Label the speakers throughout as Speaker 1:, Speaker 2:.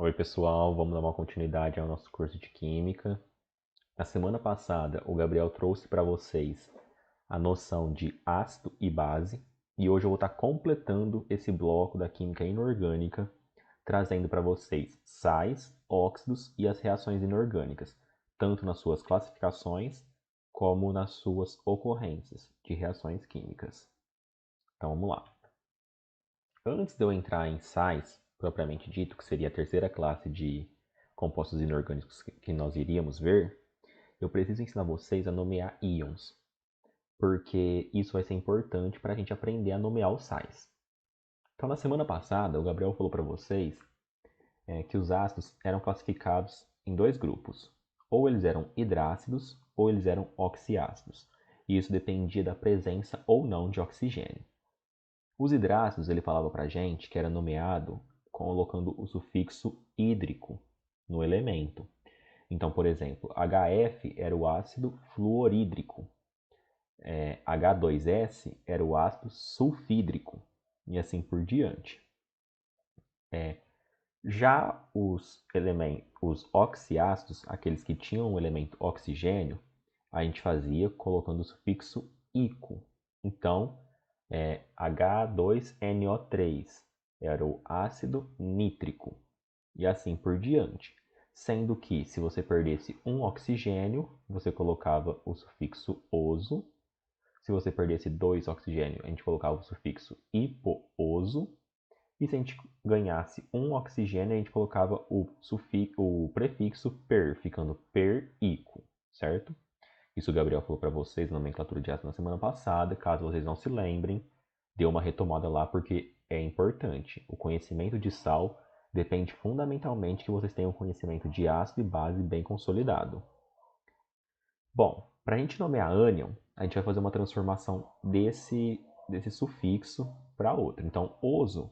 Speaker 1: Oi, pessoal, vamos dar uma continuidade ao nosso curso de Química. Na semana passada, o Gabriel trouxe para vocês a noção de ácido e base, e hoje eu vou estar completando esse bloco da Química Inorgânica, trazendo para vocês sais, óxidos e as reações inorgânicas, tanto nas suas classificações como nas suas ocorrências de reações químicas. Então vamos lá. Antes de eu entrar em sais, propriamente dito, que seria a terceira classe de compostos inorgânicos que nós iríamos ver, eu preciso ensinar vocês a nomear íons, porque isso vai ser importante para a gente aprender a nomear os sais. Então, na semana passada, o Gabriel falou para vocês que os ácidos eram classificados em dois grupos. Ou eles eram hidrácidos ou eles eram oxiácidos. E isso dependia da presença ou não de oxigênio. Os hidrácidos, ele falava para a gente que era nomeado colocando o sufixo hídrico no elemento. Então, por exemplo, HF era o ácido fluorídrico, H2S era o ácido sulfídrico, e assim por diante. Já os oxiácidos, aqueles que tinham o elemento oxigênio, a gente fazia colocando o sufixo ico. Então, H2NO3 era o ácido nítrico, e assim por diante. Sendo que, se você perdesse um oxigênio, você colocava o sufixo oso. Se você perdesse dois oxigênios, a gente colocava o sufixo hipooso. E se a gente ganhasse um oxigênio, a gente colocava o prefixo per, ficando perico, certo? Isso o Gabriel falou para vocês na nomenclatura de ácido na semana passada. Caso vocês não se lembrem, dê uma retomada lá porque é importante. O conhecimento de sal depende fundamentalmente que vocês tenham conhecimento de ácido e base bem consolidado. Bom, para a gente nomear ânion, a gente vai fazer uma transformação desse sufixo para outro. Então, oso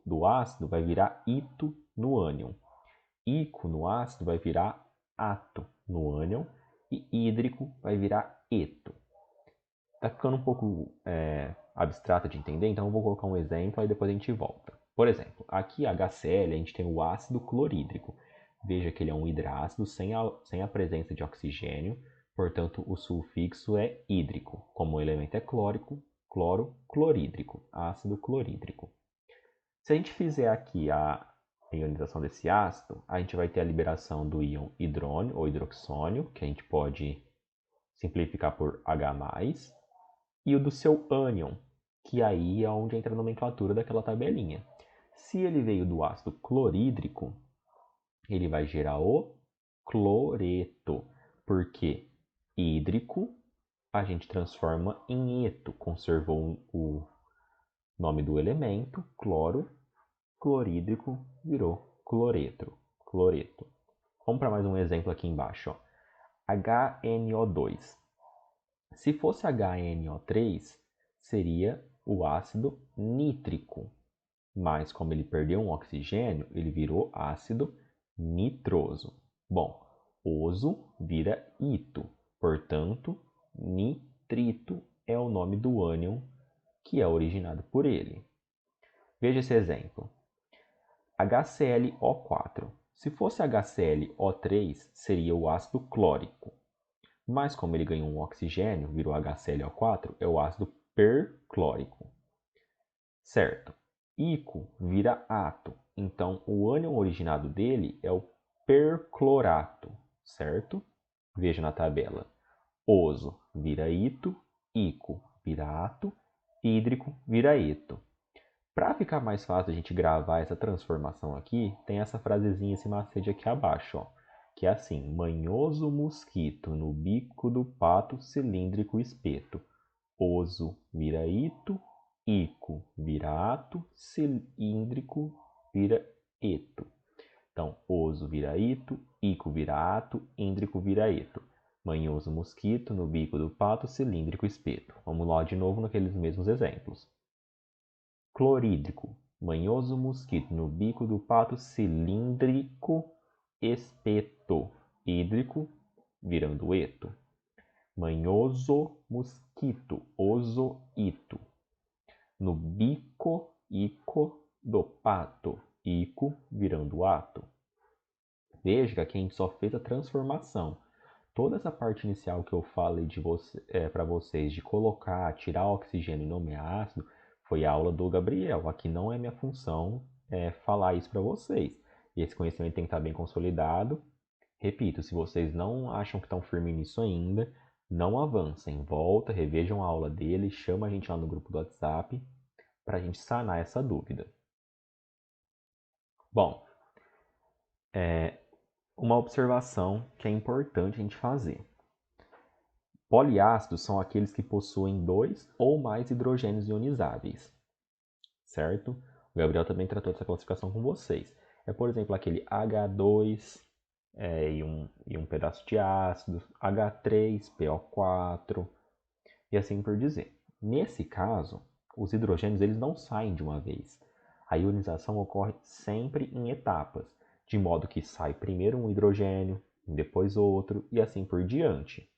Speaker 1: do ácido vai virar ito no ânion. Ico no ácido vai virar ato no ânion. E hídrico vai virar eto. Tá ficando um pouco abstrato de entender, então eu vou colocar um exemplo e depois a gente volta. Por exemplo, aqui HCl a gente tem o ácido clorídrico. Veja que ele é um hidrácido sem a presença de oxigênio, portanto o sufixo é hídrico. Como o elemento é clórico, cloro, clorídrico, ácido clorídrico. Se a gente fizer aqui a ionização desse ácido, a gente vai ter a liberação do íon hidrônio ou hidroxônio, que a gente pode simplificar por H+, e o do seu ânion, que aí é onde entra a nomenclatura daquela tabelinha. Se ele veio do ácido clorídrico, ele vai gerar o cloreto, porque hídrico a gente transforma em eto, conservou o nome do elemento, cloro, clorídrico virou cloreto. Vamos para mais um exemplo aqui embaixo. Ó. HNO2. Se fosse HNO3, seria o ácido nítrico. Mas como ele perdeu um oxigênio, ele virou ácido nitroso. Bom, oso vira ito. Portanto, nitrito é o nome do ânion que é originado por ele. Veja esse exemplo. HClO4. Se fosse HClO3, seria o ácido clórico. Mas como ele ganhou um oxigênio, virou HClO4, é o ácido perclórico. Certo. Ico vira ato. Então, o ânion originado dele é o perclorato, certo? Veja na tabela. Oso vira ito, ico vira ato, hídrico vira eto. Para ficar mais fácil a gente gravar essa transformação aqui, tem essa frasezinha, esse macete aqui abaixo, ó, que é assim: manhoso mosquito no bico do pato cilíndrico espeto. Oso vira ito, ico vira ato, cilíndrico vira eto. Então, oso vira ito, ico vira ato, índrico vira eto. Manhoso mosquito no bico do pato cilíndrico espeto. Vamos lá de novo naqueles mesmos exemplos. Clorídrico, manhoso mosquito no bico do pato cilíndrico espeto. Hídrico, virando eto. Manhoso mosquito, oso ito. No bico, ico do pato. ico virando ato. Veja que aqui a gente só fez a transformação. Toda essa parte inicial que eu falei para vocês de colocar, tirar oxigênio e nomear ácido, foi a aula do Gabriel. Aqui não é minha função falar isso para vocês. E esse conhecimento tem que estar bem consolidado. Repito, se vocês não acham que estão firmes nisso ainda, não avancem. Volta, revejam a aula dele, chama a gente lá no grupo do WhatsApp para a gente sanar essa dúvida. Bom, uma observação que é importante a gente fazer. Poliácidos são aqueles que possuem 2 ou mais hidrogênios ionizáveis, certo? O Gabriel também tratou dessa classificação com vocês. É, por exemplo, aquele H2 e um pedaço de ácido, H3PO4 e assim por dizer. Nesse caso, os hidrogênios eles não saem de uma vez. A ionização ocorre sempre em etapas, de modo que sai primeiro um hidrogênio, depois outro e assim por diante.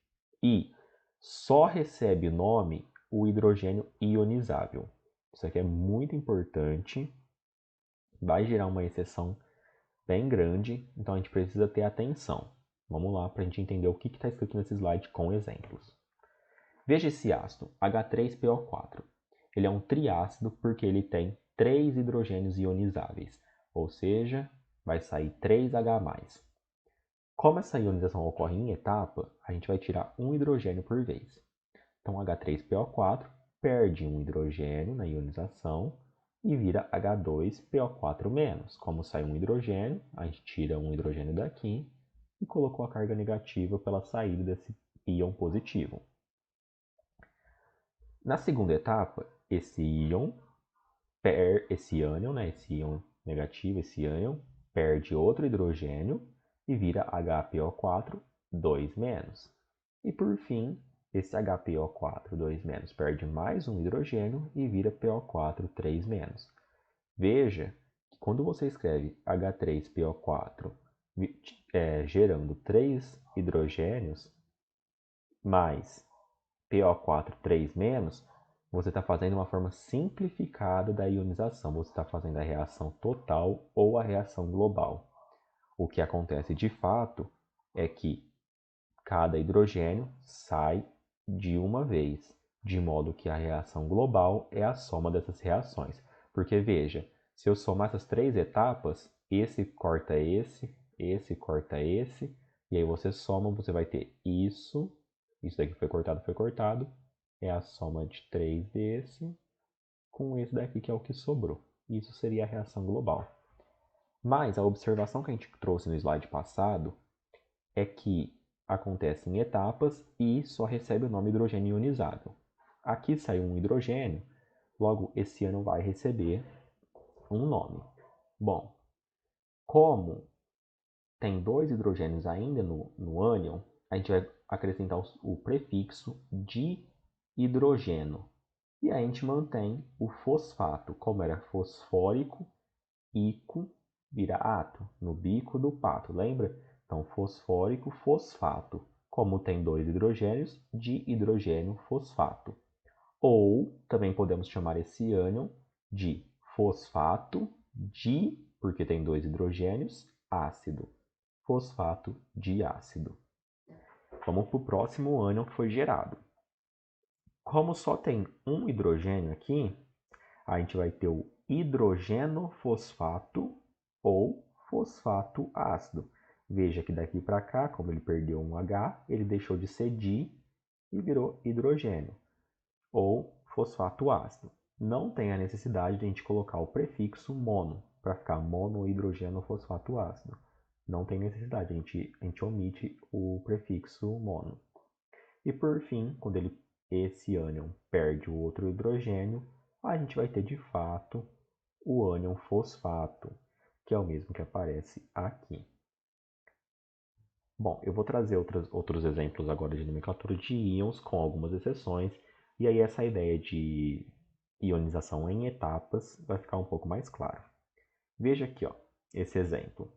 Speaker 1: E só recebe o nome o hidrogênio ionizável. Isso aqui é muito importante, vai gerar uma exceção bem grande, então a gente precisa ter atenção. Vamos lá para a gente entender o que está escrito nesse slide com exemplos. Veja esse ácido, H3PO4. Ele é um triácido porque ele tem 3 hidrogênios ionizáveis, ou seja, vai sair 3H+. Como essa ionização ocorre em etapa, a gente vai tirar um hidrogênio por vez. Então, H3PO4 perde um hidrogênio na ionização e vira H2PO4-. Como sai um hidrogênio, a gente tira um hidrogênio daqui e colocou a carga negativa pela saída desse íon positivo. Na segunda etapa, esse íon negativo, esse íon, perde outro hidrogênio e vira HPO4 2-. E por fim, esse HPO4 2- perde mais um hidrogênio e vira PO4 3-. Veja que quando você escreve H3PO4 gerando 3 hidrogênios mais PO4 3-, você está fazendo uma forma simplificada da ionização. Você está fazendo a reação total ou a reação global. O que acontece de fato é que cada hidrogênio sai de uma vez, de modo que a reação global é a soma dessas reações. Porque veja, se eu somar essas 3 etapas, esse corta esse corta esse, e aí você soma, você vai ter isso daqui foi cortado, é a soma de 3 desse com esse daqui que é o que sobrou. Isso seria a reação global. Mas a observação que a gente trouxe no slide passado é que acontece em etapas e só recebe o nome hidrogênio ionizável. Aqui saiu um hidrogênio, logo esse íon vai receber um nome. Bom, como tem 2 hidrogênios ainda no ânion, a gente vai acrescentar o prefixo de hidrogênio. E a gente mantém o fosfato, como era fosfórico, ico, vira ato, no bico do pato, lembra? Então, fosfórico, fosfato. Como tem 2 hidrogênios, de hidrogênio fosfato. Ou também podemos chamar esse ânion de fosfato de, porque tem 2 hidrogênios, ácido. Fosfato de ácido. Vamos para o próximo ânion que foi gerado. Como só tem um hidrogênio aqui, a gente vai ter o hidrogeno-fosfato ou fosfato ácido. Veja que daqui para cá, como ele perdeu um H, ele deixou de ser di e virou hidrogênio, ou fosfato ácido. Não tem a necessidade de a gente colocar o prefixo mono, para ficar monohidrogeno-fosfato ácido. Não tem necessidade, a gente omite o prefixo mono. E por fim, quando esse ânion perde o outro hidrogênio, a gente vai ter de fato o ânion fosfato, que é o mesmo que aparece aqui. Bom, eu vou trazer outros exemplos agora de nomenclatura de íons, com algumas exceções, e aí essa ideia de ionização em etapas vai ficar um pouco mais claro. Veja aqui, ó, esse exemplo.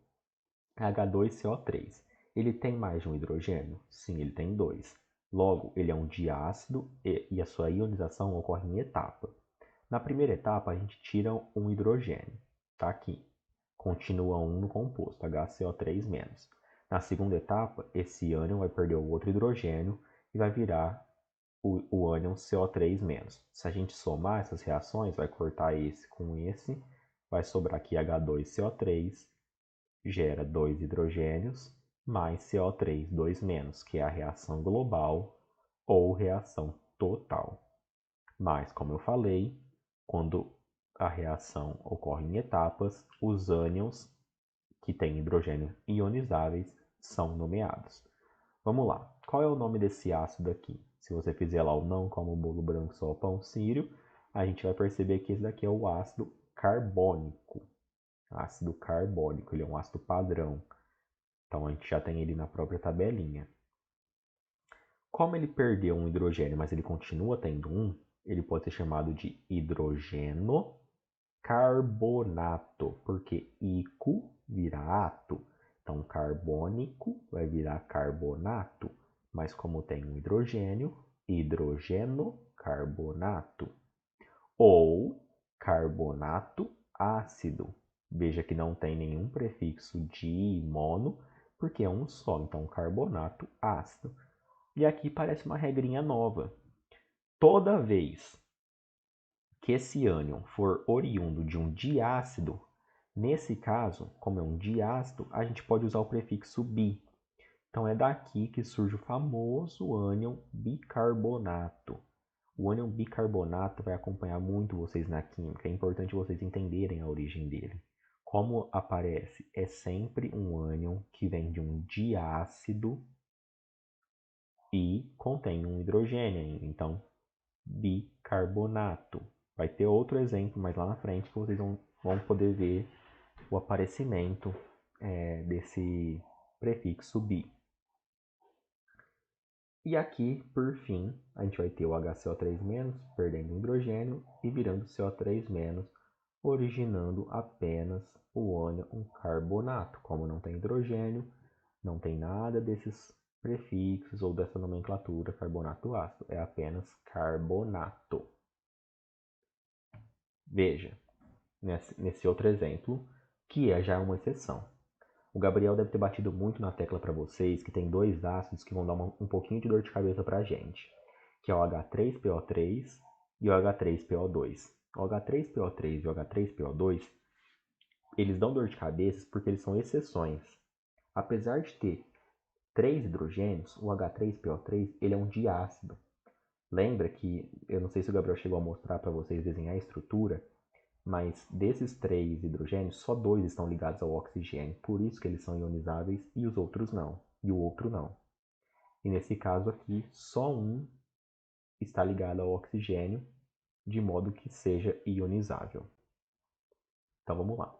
Speaker 1: H2CO3. Ele tem mais de um hidrogênio? Sim, ele tem 2. Logo, ele é um diácido e a sua ionização ocorre em etapa. Na primeira etapa, a gente tira um hidrogênio, tá aqui. continua 1 no composto, HCO3-. Na segunda etapa, esse ânion vai perder o outro hidrogênio e vai virar o ânion CO3-. Se a gente somar essas reações, vai cortar esse com esse, vai sobrar aqui H2CO3, gera 2 hidrogênios, mais CO3, 2-, que é a reação global ou reação total. Mas, como eu falei, quando a reação ocorre em etapas, os ânions que têm hidrogênio ionizáveis são nomeados. Vamos lá. Qual é o nome desse ácido aqui? Se você fizer lá o não como bolo branco só pão sírio, a gente vai perceber que esse daqui é o ácido carbônico. Ácido carbônico, ele é um ácido padrão. Então a gente já tem ele na própria tabelinha. Como ele perdeu um hidrogênio, mas ele continua tendo um, ele pode ser chamado de hidrogeno carbonato, porque ico vira ato. Então, carbônico vai virar carbonato, mas como tem um hidrogênio, hidrogeno carbonato. Ou carbonato ácido. Veja que não tem nenhum prefixo di, mono, porque é um só, então carbonato ácido. E aqui parece uma regrinha nova. Toda vez que esse ânion for oriundo de um diácido, nesse caso, como é um diácido, a gente pode usar o prefixo bi. Então é daqui que surge o famoso ânion bicarbonato. O ânion bicarbonato vai acompanhar muito vocês na química, é importante vocês entenderem a origem dele. Como aparece? É sempre um ânion que vem de um diácido e contém um hidrogênio ainda. Então, bicarbonato. Vai ter outro exemplo mais lá na frente que vocês vão poder ver o aparecimento desse prefixo bi. E aqui, por fim, a gente vai ter o HCO3- perdendo o hidrogênio e virando CO3-, originando apenas o ânion carbonato. Como não tem hidrogênio, não tem nada desses prefixos ou dessa nomenclatura carbonato ácido, é apenas carbonato. Veja, nesse outro exemplo, que é já uma exceção. O Gabriel deve ter batido muito na tecla para vocês que tem dois ácidos que vão dar um pouquinho de dor de cabeça para a gente, que é o H3PO3 e o H3PO2. O H3PO3 e o H3PO2, eles dão dor de cabeça porque eles são exceções. Apesar de ter 3 hidrogênios, o H3PO3 ele é um diácido. Lembra que, eu não sei se o Gabriel chegou a mostrar para vocês desenhar a estrutura, mas desses 3 hidrogênios, só 2 estão ligados ao oxigênio, por isso que eles são ionizáveis e os outros não, e o outro não. E nesse caso aqui, só um está ligado ao oxigênio, de modo que seja ionizável. Então vamos lá.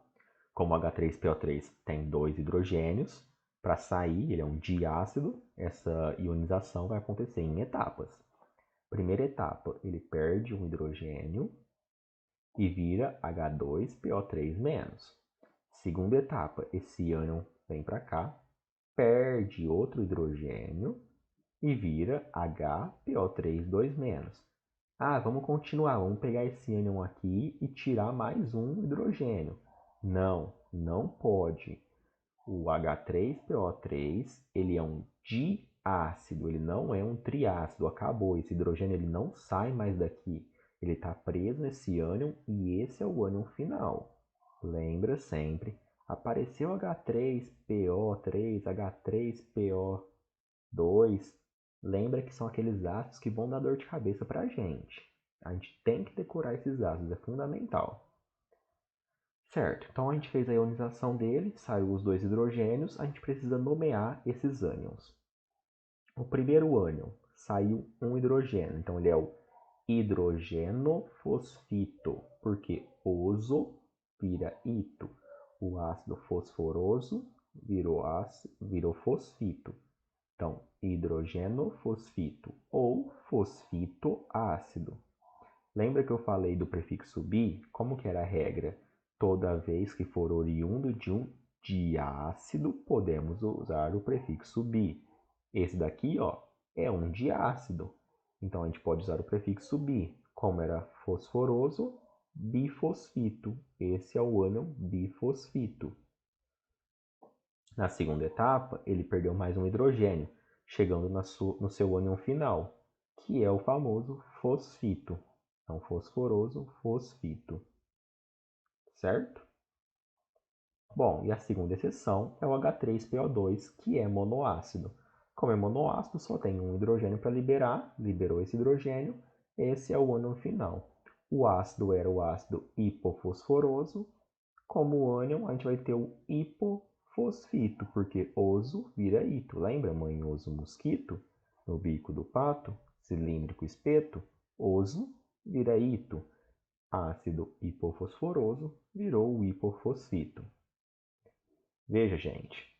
Speaker 1: Como o H3PO3 tem 2 hidrogênios, para sair, ele é um diácido, essa ionização vai acontecer em etapas. Primeira etapa, ele perde um hidrogênio e vira H2PO3-. Segunda etapa, esse ânion vem para cá, perde outro hidrogênio e vira HPO3-2-. Ah, vamos continuar, vamos pegar esse ânion aqui e tirar mais um hidrogênio. Não, não pode. O H3PO3, ele é um diácido, ele não é um triácido, acabou. Esse hidrogênio ele não sai mais daqui. Ele está preso nesse ânion e esse é o ânion final. Lembra sempre, apareceu H3PO3, H3PO2, lembra que são aqueles ácidos que vão dar dor de cabeça para a gente. A gente tem que decorar esses ácidos, é fundamental. Certo, então a gente fez a ionização dele, saiu os 2 hidrogênios, a gente precisa nomear esses ânions. O primeiro ânion saiu um hidrogênio, então ele é o hidrogenofosfito, porque oso vira ito. O ácido fosforoso virou fosfito. Então, hidrogenofosfito ou fosfito ácido. Lembra que eu falei do prefixo bi? Como que era a regra? Toda vez que for oriundo de um diácido, podemos usar o prefixo bi. Esse daqui, ó, é um diácido. Então a gente pode usar o prefixo bi. Como era fosforoso, bifosfito. Esse é o ânion bifosfito. Na segunda etapa, ele perdeu mais um hidrogênio, chegando no seu ânion final, que é o famoso fosfito. Então, fosforoso, fosfito. Certo? Bom, e a segunda exceção é o H3PO2, que é monoácido. Como é monoácido, só tem um hidrogênio para liberar, liberou esse hidrogênio, esse é o ânion final. O ácido era o ácido hipofosforoso, como ânion a gente vai ter o hipofosfito, porque oso vira ito. Lembra manhoso mosquito? No bico do pato, cilíndrico espeto, oso vira ito. Ácido hipofosforoso virou o hipofosfito. Veja, gente,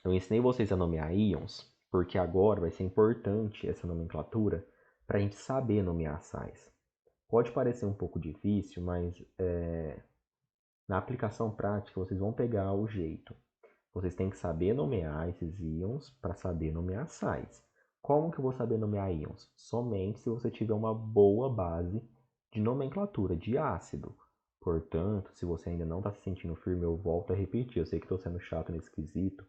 Speaker 1: eu ensinei vocês a nomear íons, porque agora vai ser importante essa nomenclatura para a gente saber nomear sais. Pode parecer um pouco difícil, mas na aplicação prática vocês vão pegar o jeito. Vocês têm que saber nomear esses íons para saber nomear sais. Como que eu vou saber nomear íons? Somente se você tiver uma boa base de nomenclatura de ácido. Portanto, se você ainda não está se sentindo firme, eu volto a repetir. Eu sei que estou sendo chato nesse quesito,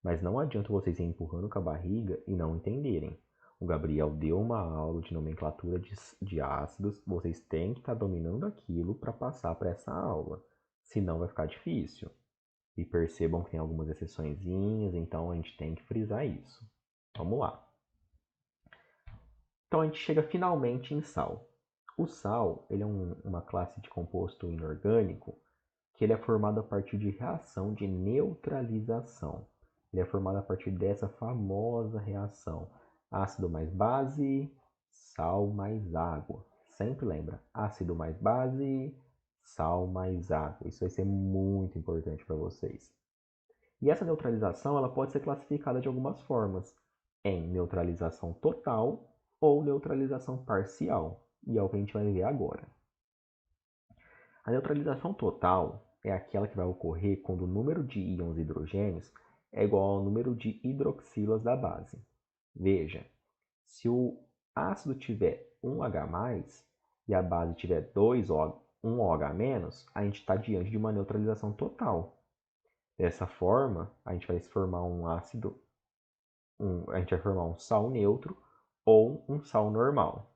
Speaker 1: mas não adianta vocês ir empurrando com a barriga e não entenderem. O Gabriel deu uma aula de nomenclatura de ácidos, vocês têm que estar dominando aquilo para passar para essa aula. Senão vai ficar difícil. E percebam que tem algumas exceçõezinhas, então a gente tem que frisar isso. Vamos lá. Então a gente chega finalmente em sal. O sal ele é uma classe de composto inorgânico que ele é formado a partir de reação de neutralização. Ele é formado a partir dessa famosa reação. Ácido mais base, sal mais água. Sempre lembra, ácido mais base, sal mais água. Isso vai ser muito importante para vocês. E essa neutralização ela pode ser classificada de algumas formas, em neutralização total ou neutralização parcial. E é o que a gente vai ver agora. A neutralização total é aquela que vai ocorrer quando o número de íons hidrogênios é igual ao número de hidroxilas da base. Veja, se o ácido tiver 1H+, e a base tiver 1OH-, a gente está diante de uma neutralização total. Dessa forma, a gente vai formar um ácido, a gente vai formar um sal neutro ou um sal normal.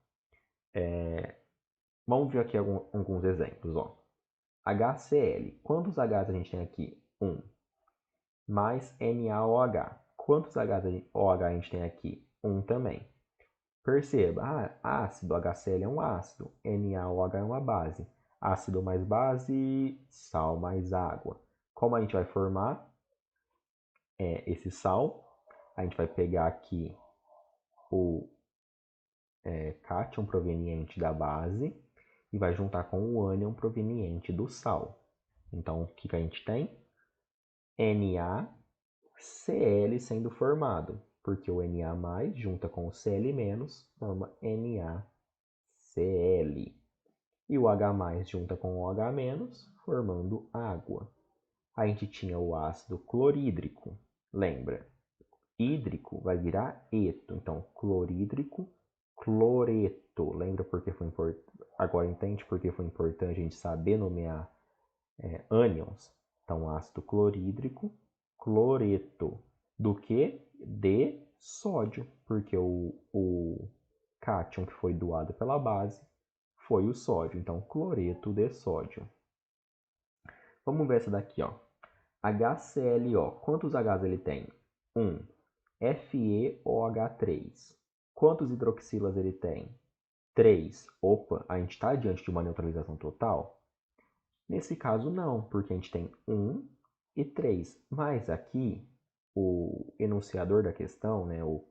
Speaker 1: Vamos ver aqui alguns exemplos. Ó. HCl. Quantos Hs a gente tem aqui? 1. Mais NaOH. Quantos OH a gente tem aqui? 1 também. Perceba, ácido, HCl é um ácido, NaOH é uma base. Ácido mais base, sal mais água. Como a gente vai formar esse sal? A gente vai pegar aqui o cátion proveniente da base e vai juntar com o ânion proveniente do sal. Então, o que a gente tem? NaCl sendo formado, porque o Na+, junta com o Cl-, forma NaCl. E o H+, junta com o OH-, formando água. A gente tinha o ácido clorídrico, lembra? Hídrico vai virar eto, então clorídrico, cloreto. Lembra porque foi importante? Agora entende porque foi importante a gente saber nomear ânions? Então, ácido clorídrico, cloreto. Do que? De sódio, porque o cátion que foi doado pela base foi o sódio. Então, cloreto de sódio. Vamos ver essa daqui, ó. HClO. Quantos Hs ele tem? 1. FeOH3. Quantos hidroxilas ele tem? 3. Opa, a gente está diante de uma neutralização total? Nesse caso, não, porque a gente tem 1 e 3. Mas aqui, o enunciador da questão, né, o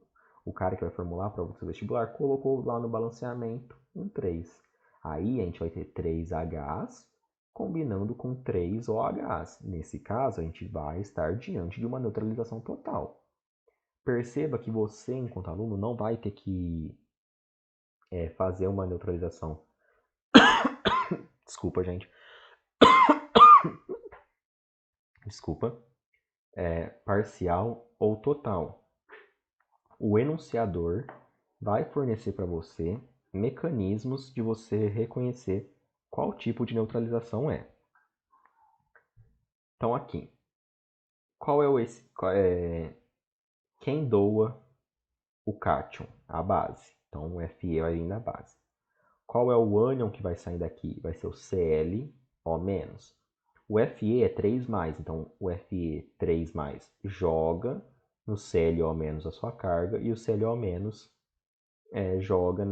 Speaker 1: cara que vai formular a prova do seu vestibular, colocou lá no balanceamento um 3. Aí a gente vai ter 3 Hs combinando com 3 OHs. Nesse caso, a gente vai estar diante de uma neutralização total. Perceba que você, enquanto aluno, não vai ter que fazer uma neutralização. Desculpa, gente. Desculpa. Parcial ou total. O enunciador vai fornecer para você mecanismos de você reconhecer qual tipo de neutralização é. Então aqui, quem doa o cátion? A base. Então o Fe vai vir da base. Qual é o ânion que vai sair daqui? Vai ser o ClO-. O Fe é 3+, então o Fe 3+ joga no ClO- a sua carga e o ClO- joga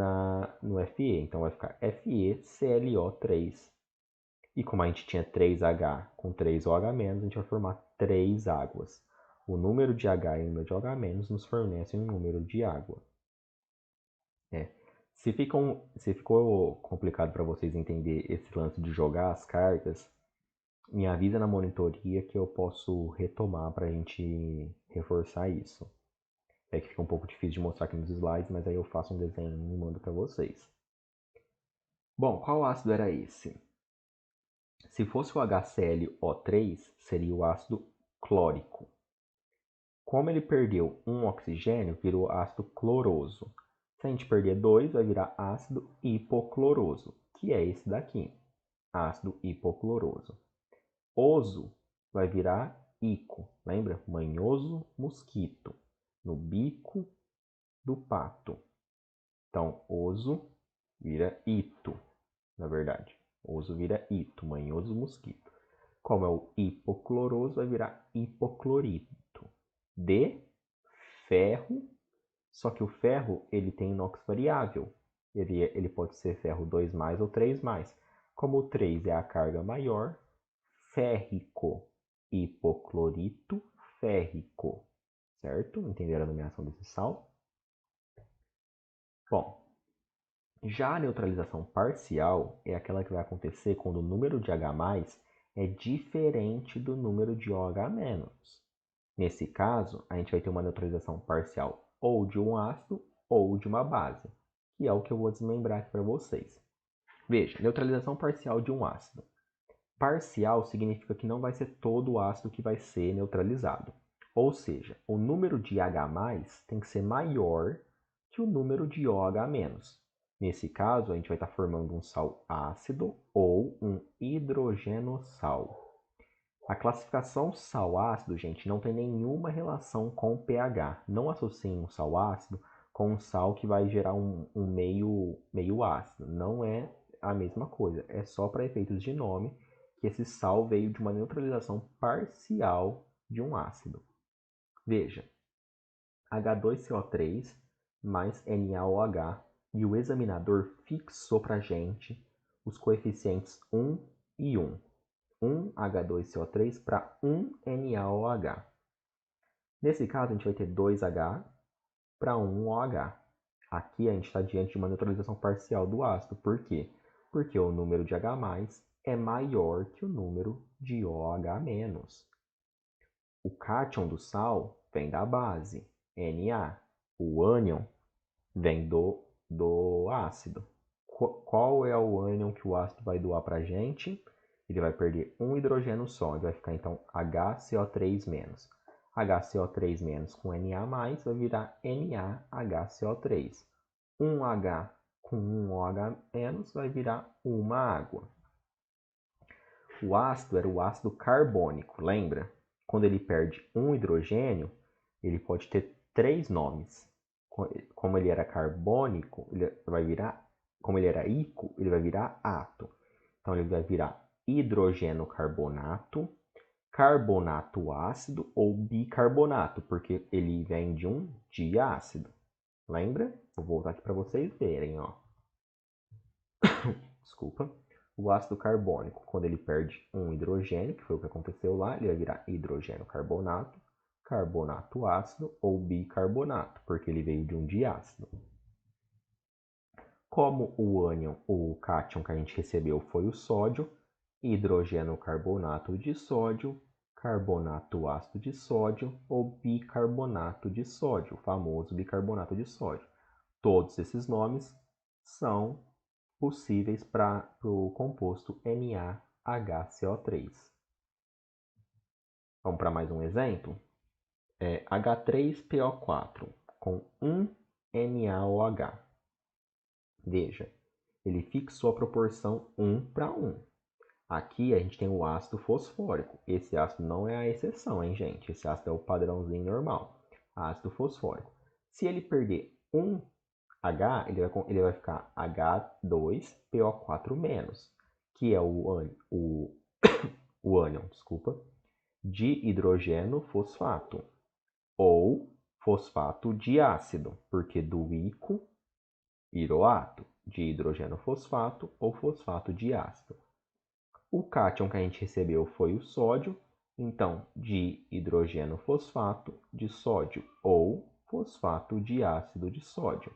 Speaker 1: no Fe. Então vai ficar FeClO3. E como a gente tinha 3H com 3OH-, a gente vai formar 3 águas. O número de H e o número de OH- nos fornecem um número de água. Se ficou complicado para vocês entender esse lance de jogar as cargas, me avisa na monitoria que eu posso retomar para a gente reforçar isso. É que fica um pouco difícil de mostrar aqui nos slides, mas aí eu faço um desenho e mando para vocês. Bom, qual ácido era esse? Se fosse o HClO3, seria o ácido clórico. Como ele perdeu um oxigênio, virou ácido cloroso. Se a gente perder 2, vai virar ácido hipocloroso, que é esse daqui, ácido hipocloroso. Oso vai virar ico, lembra? Manhoso mosquito, no bico do pato. Então, oso vira ito, na verdade. Oso vira ito, manhoso mosquito. Como é o hipocloroso, vai virar hipoclorito. De ferro, só que o ferro ele tem inox variável. Ele pode ser ferro 2+ ou 3+. Como o 3 é a carga maior, férrico, hipoclorito férrico. Certo? Entenderam a nomeação desse sal? Bom, já a neutralização parcial é aquela que vai acontecer quando o número de H+ é diferente do número de OH-. Nesse caso, a gente vai ter uma neutralização parcial ou de um ácido ou de uma base, que é o que eu vou desmembrar aqui para vocês. Veja, neutralização parcial de um ácido. Parcial significa que não vai ser todo o ácido que vai ser neutralizado. Ou seja, o número de H+ tem que ser maior que o número de OH-. Nesse caso, a gente vai estar formando um sal ácido ou um hidrogenossal. A classificação sal-ácido, gente, não tem nenhuma relação com o pH. Não associem um sal ácido com um sal que vai gerar um meio ácido. Não é a mesma coisa. É só para efeitos de nome que esse sal veio de uma neutralização parcial de um ácido. Veja, H2CO3 mais NaOH, e o examinador fixou para a gente os coeficientes 1 e 1. 1 H2CO3 para 1 NaOH. Nesse caso, a gente vai ter 2H para 1 OH. Aqui a gente está diante de uma neutralização parcial do ácido. Por quê? Porque o número de H+ é maior que o número de OH-. O cátion do sal vem da base, Na. O ânion vem do ácido. Qual é o ânion que o ácido vai doar para a gente? Ele vai perder um hidrogênio só. Ele vai ficar, então, HCO3-. HCO3- com Na+, vai virar NaHCO3. 1H com 1 OH- vai virar uma água. O ácido era o ácido carbônico, lembra? Quando ele perde um hidrogênio, ele pode ter 3 nomes. Como ele era carbônico, ele vai virar, como ele era ico, ele vai virar ato. Então ele vai virar hidrogenocarbonato, carbonato ácido ou bicarbonato, porque ele vem de um diácido. Lembra? Vou voltar aqui para vocês verem, ó. Desculpa. O ácido carbônico, quando ele perde um hidrogênio, que foi o que aconteceu lá, ele vai virar hidrogênio carbonato, carbonato ácido ou bicarbonato, porque ele veio de um diácido. Como o cátion que a gente recebeu foi o sódio, hidrogênio carbonato de sódio, carbonato ácido de sódio ou bicarbonato de sódio, o famoso bicarbonato de sódio. Todos esses nomes são possíveis para o composto NaHCO3. Vamos para mais um exemplo? H3PO4 com 1 NaOH. Veja, Ele fixou a proporção 1 para 1. Aqui a gente tem o ácido fosfórico. Esse ácido não é a exceção, hein, gente? Esse ácido é o padrãozinho normal. Ácido fosfórico. Se ele perder um H, ele vai ficar H2PO4-, que é o ânion, de hidrogeno fosfato, ou fosfato diácido, porque do iroato, de hidrogeno fosfato ou fosfato diácido. O cátion que a gente recebeu foi o sódio, então de hidrogeno fosfato de sódio ou fosfato diácido de sódio.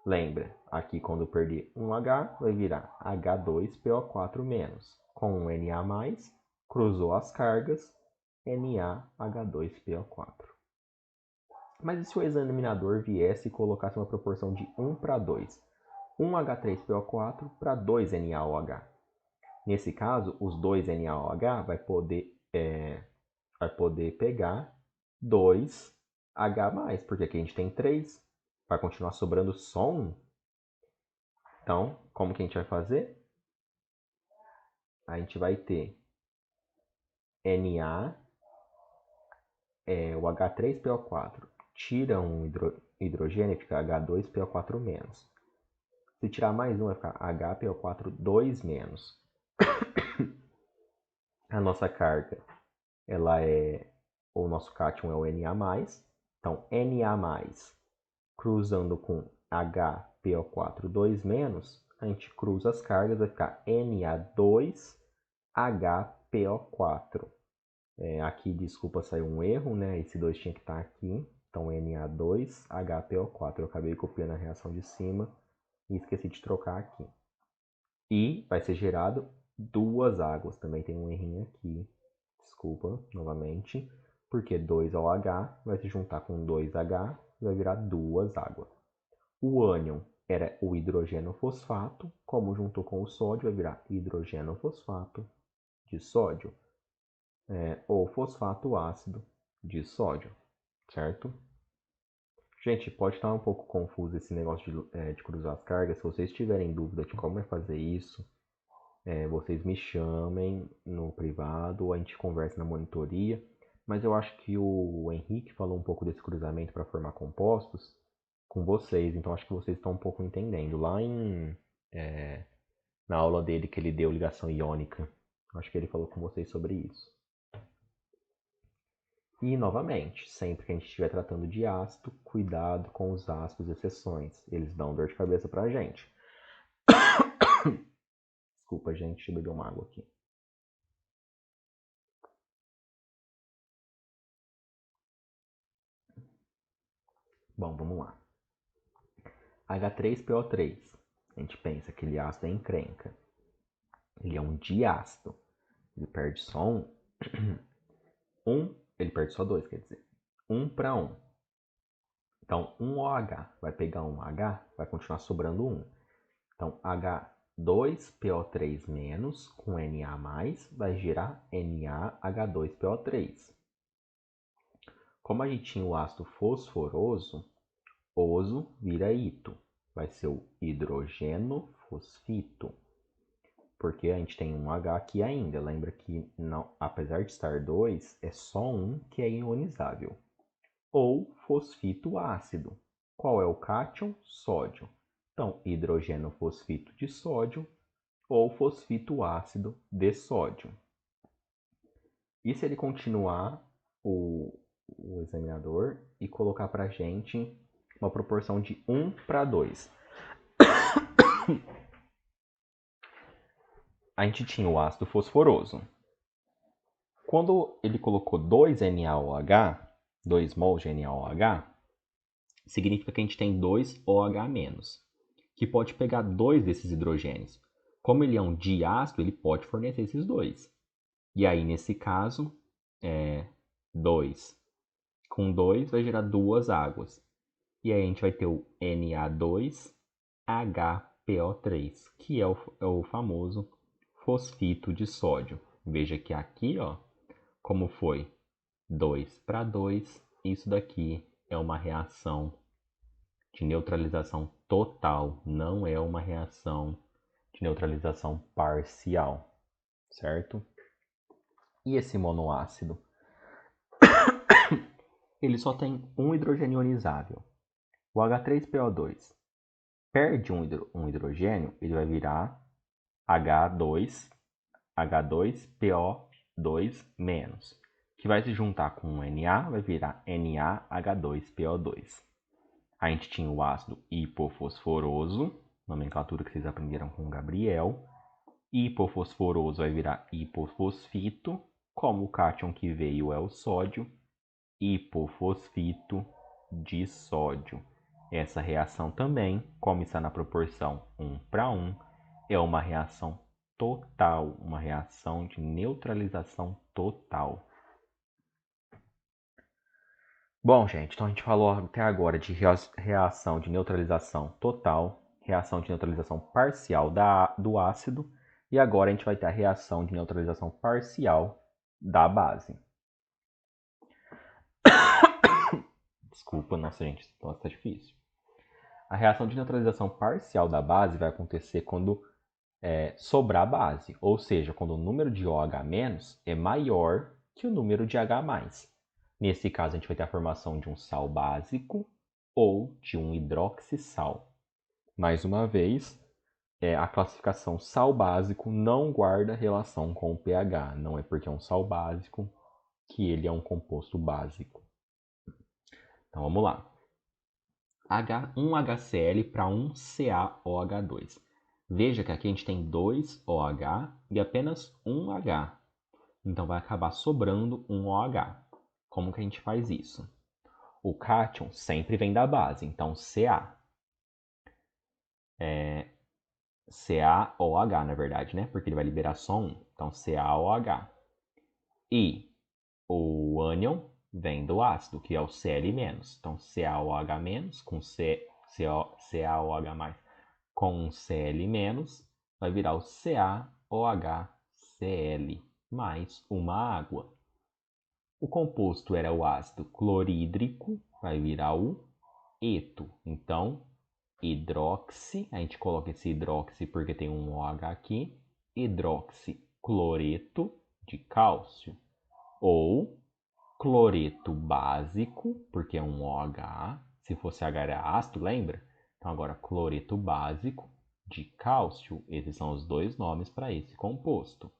Speaker 1: Lembra, aqui quando eu perder um H, vai virar H2PO4-, com um Na+, cruzou as cargas, NaH2PO4. Mas e se o examinador viesse e colocasse uma proporção de 1 para 2? 1 H3PO4 para 2 NaOH. Nesse caso, os 2 NaOH vai poder pegar 2 H+, porque aqui a gente tem 3. Vai continuar sobrando só 1. Então, como que a gente vai fazer? A gente vai ter Na, o H3PO4, tira um hidrogênio e fica H2PO4-. Se tirar mais um, vai ficar HPO4-2-. A nossa carga, o nosso cátion é o Na+. Então, Na+, cruzando com HPO4-2-, a gente cruza as cargas, vai ficar Na2HPO4. Aqui, desculpa, saiu um erro, né? Esse 2 tinha que estar aqui. Então, Na2HPO4. Eu acabei copiando a reação de cima e esqueci de trocar aqui. E vai ser gerado 2 águas. Também tem um errinho aqui. Desculpa, novamente. Porque 2OH vai se juntar com 2H e vai virar 2 águas. O ânion era o hidrogeno fosfato. Como juntou com o sódio, vai virar hidrogeno fosfato de sódio. Ou fosfato ácido de sódio, certo? Gente, pode estar um pouco confuso esse negócio de cruzar as cargas. Se vocês tiverem dúvida de como é fazer isso, vocês me chamem no privado ou a gente conversa na monitoria. Mas eu acho que o Henrique falou um pouco desse cruzamento para formar compostos com vocês, então acho que vocês estão um pouco entendendo. Lá na aula dele que ele deu ligação iônica, acho que ele falou com vocês sobre isso. E, novamente, sempre que a gente estiver tratando de ácido, cuidado com os ácidos exceções. Eles dão dor de cabeça pra gente. Desculpa, gente, deixa eu beber uma água aqui. Bom, vamos lá. H3PO3. A gente pensa que aquele ácido é encrenca. Ele é um diácido. Ele perde só ele perde só 2, quer dizer. 1 para 1. Então, 1OH vai pegar 1H, vai continuar sobrando 1. Então, H2PO3- com Na+, vai gerar NaH2PO3. Como a gente tinha o ácido fosforoso, oso vira ito. Vai ser o hidrogeno fosfito. Porque a gente tem um H aqui ainda. Lembra que, não, apesar de estar 2, é só um que é ionizável. Ou fosfito ácido. Qual é o cátion? Sódio. Então, hidrogeno fosfito de sódio ou fosfito ácido de sódio. E se ele continuar o examinador e colocar para a gente uma proporção de 1 para 2? A gente tinha o ácido fosforoso. Quando ele colocou 2 NaOH, 2 mols de NaOH, significa que a gente tem 2 OH-, que pode pegar 2 desses hidrogênios. Como ele é um diácido, ele pode fornecer esses 2. E aí, nesse caso, 2 com 2 vai gerar 2 águas. E aí a gente vai ter o Na2HPO3, que é o famoso fosfito de sódio. Veja que aqui, como foi 2 para 2, isso daqui é uma reação de neutralização total, não é uma reação de neutralização parcial, certo? E esse monoácido? Ele só tem um hidrogênio ionizável, o H3PO2. Perde um hidrogênio, ele vai virar H2PO2-, que vai se juntar com um Na, vai virar NaH2PO2. A gente tinha o ácido hipofosforoso, nomenclatura que vocês aprenderam com o Gabriel. Hipofosforoso vai virar hipofosfito, como o cátion que veio é o sódio, hipofosfito de sódio. Essa reação também, como está na proporção 1:1, é uma reação total, uma reação de neutralização total. Bom, gente, então a gente falou até agora de reação de neutralização total, reação de neutralização parcial do ácido, e agora a gente vai ter a reação de neutralização parcial da base. Desculpa, nossa, gente, isso tá difícil. A reação de neutralização parcial da base vai acontecer quando sobrar base, ou seja, quando o número de OH- é maior que o número de H+. Nesse caso, a gente vai ter a formação de um sal básico ou de um hidroxissal. Mais uma vez, a classificação sal básico não guarda relação com o pH. Não é porque é um sal básico que ele é um composto básico. Então, vamos lá. Um HCl para um CaOH2. Veja que aqui a gente tem 2 OH e apenas um H. Então, vai acabar sobrando um OH. Como que a gente faz isso? O cátion sempre vem da base, então Ca. CaOH, na verdade, né? Porque ele vai liberar só um. Então, CaOH. E o ânion vem do ácido, que é o Cl-. Então, CaOH- com CaOH+, com um Cl-, vai virar o CaOHCl, mais uma água. O composto era o ácido clorídrico, vai virar o eto. Então, hidroxi, a gente coloca esse hidroxi porque tem um OH aqui, hidroxicloreto de cálcio, ou cloreto básico, porque é um OH, se fosse H era ácido, lembra? Então agora cloreto básico de cálcio, esses são os dois nomes para esse composto.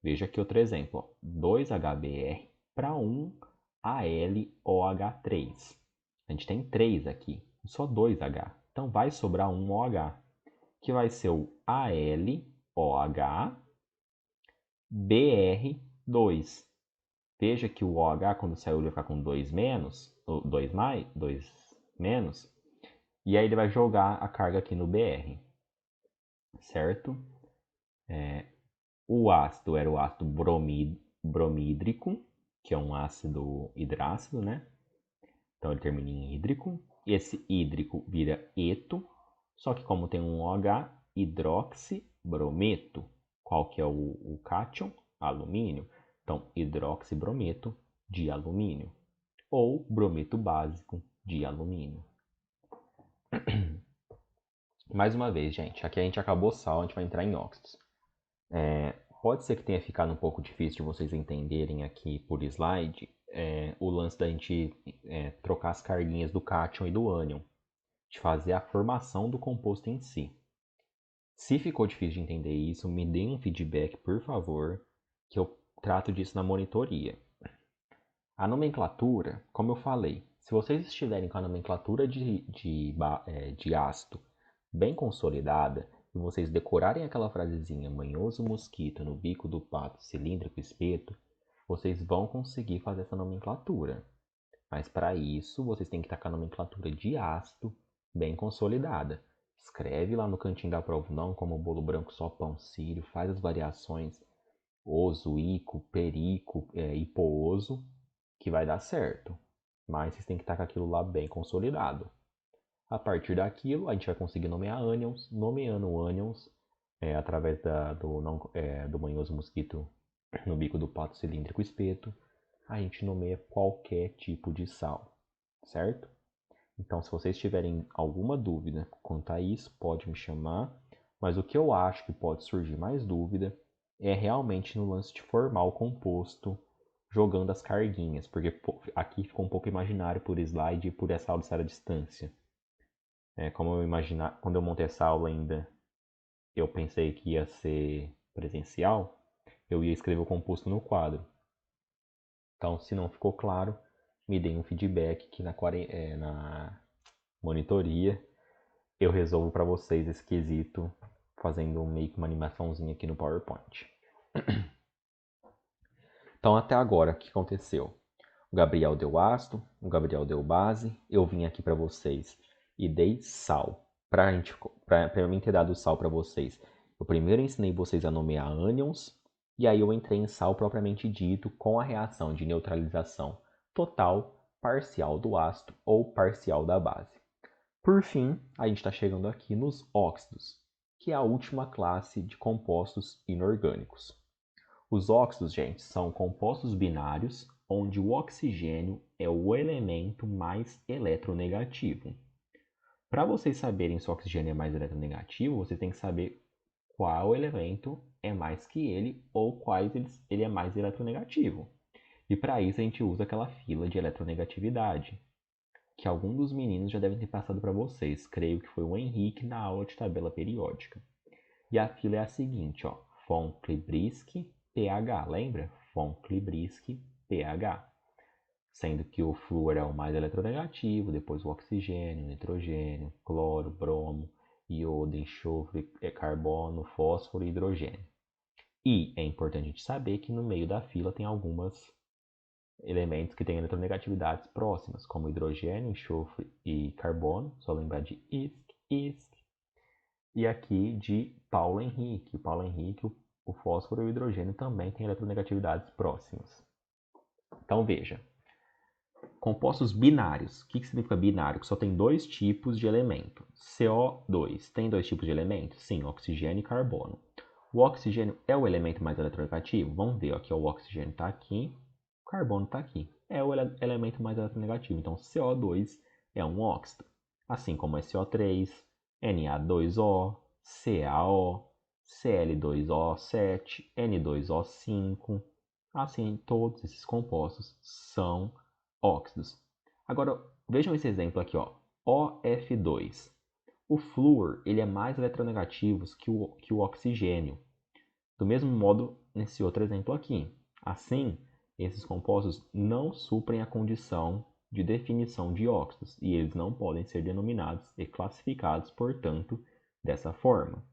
Speaker 1: Veja aqui outro exemplo, 2HBr para 1AlOH3. A gente tem 3 aqui, só 2H. Então vai sobrar um OH, que vai ser o AlOH Br2. Veja que o OH, quando saiu, ele vai ficar com 2 menos, 2 mais, 2 menos, e aí ele vai jogar a carga aqui no Br, certo? O ácido era o ácido bromídrico, que é um ácido hidrácido, né? Então ele termina em hídrico. Esse hídrico vira eto, só que como tem um OH, hidroxibrometo. Qual que é o cátion? Alumínio. Então, hidroxibrometo de alumínio. Ou brometo básico de alumínio. Mais uma vez, gente, aqui a gente acabou sal, a gente vai entrar em óxidos. Pode ser que tenha ficado um pouco difícil de vocês entenderem aqui por slide o lance da gente trocar as carguinhas do cátion e do ânion, de fazer a formação do composto em si. Se ficou difícil de entender isso, me dê um feedback, por favor, que eu trato disso na monitoria. A nomenclatura, como eu falei, se vocês estiverem com a nomenclatura de ácido bem consolidada, e vocês decorarem aquela frasezinha manhoso mosquito no bico do pato cilíndrico espeto, vocês vão conseguir fazer essa nomenclatura. Mas para isso, vocês têm que estar com a nomenclatura de ácido bem consolidada. Escreve lá no cantinho da prova, não como bolo branco só pão sírio, faz as variações oso, ico, perico, hipooso, que vai dar certo. Mas vocês têm que estar com aquilo lá bem consolidado. A partir daquilo, a gente vai conseguir nomear ânions, nomeando ânions através do manhoso mosquito no bico do pato cilíndrico espeto, a gente nomeia qualquer tipo de sal, certo? Então, se vocês tiverem alguma dúvida quanto a isso, pode me chamar. Mas o que eu acho que pode surgir mais dúvida é realmente no lance de formar o composto jogando as carguinhas, porque aqui ficou um pouco imaginário por slide e por essa aula estar à distância. Como eu imaginar, quando eu montei essa aula ainda, eu pensei que ia ser presencial, eu ia escrever o composto no quadro. Então, se não ficou claro, me deem um feedback que na monitoria eu resolvo para vocês esse quesito fazendo meio que uma animaçãozinha aqui no PowerPoint. Então, até agora, o que aconteceu? O Gabriel deu ácido, o Gabriel deu base, eu vim aqui para vocês e dei sal. Para mim ter dado sal para vocês, eu primeiro ensinei vocês a nomear ânions, e aí eu entrei em sal propriamente dito com a reação de neutralização total, parcial do ácido ou parcial da base. Por fim, a gente está chegando aqui nos óxidos, que é a última classe de compostos inorgânicos. Os óxidos, gente, são compostos binários onde o oxigênio é o elemento mais eletronegativo. Para vocês saberem se o oxigênio é mais eletronegativo, você tem que saber qual elemento é mais que ele ou quais ele é mais eletronegativo. E para isso a gente usa aquela fila de eletronegatividade, que algum dos meninos já devem ter passado para vocês. Creio que foi o Henrique na aula de tabela periódica. E a fila é a seguinte, ó. von Klebriski, pH, lembra? Von Klebriski, pH. Sendo que o flúor é o mais eletronegativo, depois o oxigênio, nitrogênio, cloro, bromo, iodo, enxofre, carbono, fósforo e hidrogênio. E é importante a gente saber que no meio da fila tem alguns elementos que têm eletronegatividades próximas, como hidrogênio, enxofre e carbono. Só lembrar de ISC. E aqui de Paulo Henrique. O Paulo Henrique, o fósforo e o hidrogênio também têm eletronegatividades próximas. Então veja, compostos binários. O que significa binário? Que só tem dois tipos de elemento. CO2 tem dois tipos de elementos? Sim, oxigênio e carbono. O oxigênio é o elemento mais eletronegativo? Vamos ver, aqui ó, o oxigênio está aqui, o carbono está aqui. É o elemento mais eletronegativo. Então, CO2 é um óxido. Assim como SO3, Na2O, CaO, Cl2O7, N2O5. Assim, todos esses compostos são óxidos. Agora, vejam esse exemplo aqui, ó. OF2. O flúor ele é mais eletronegativo que o oxigênio. Do mesmo modo, nesse outro exemplo aqui. Assim, esses compostos não suprem a condição de definição de óxidos e eles não podem ser denominados e classificados, portanto, dessa forma.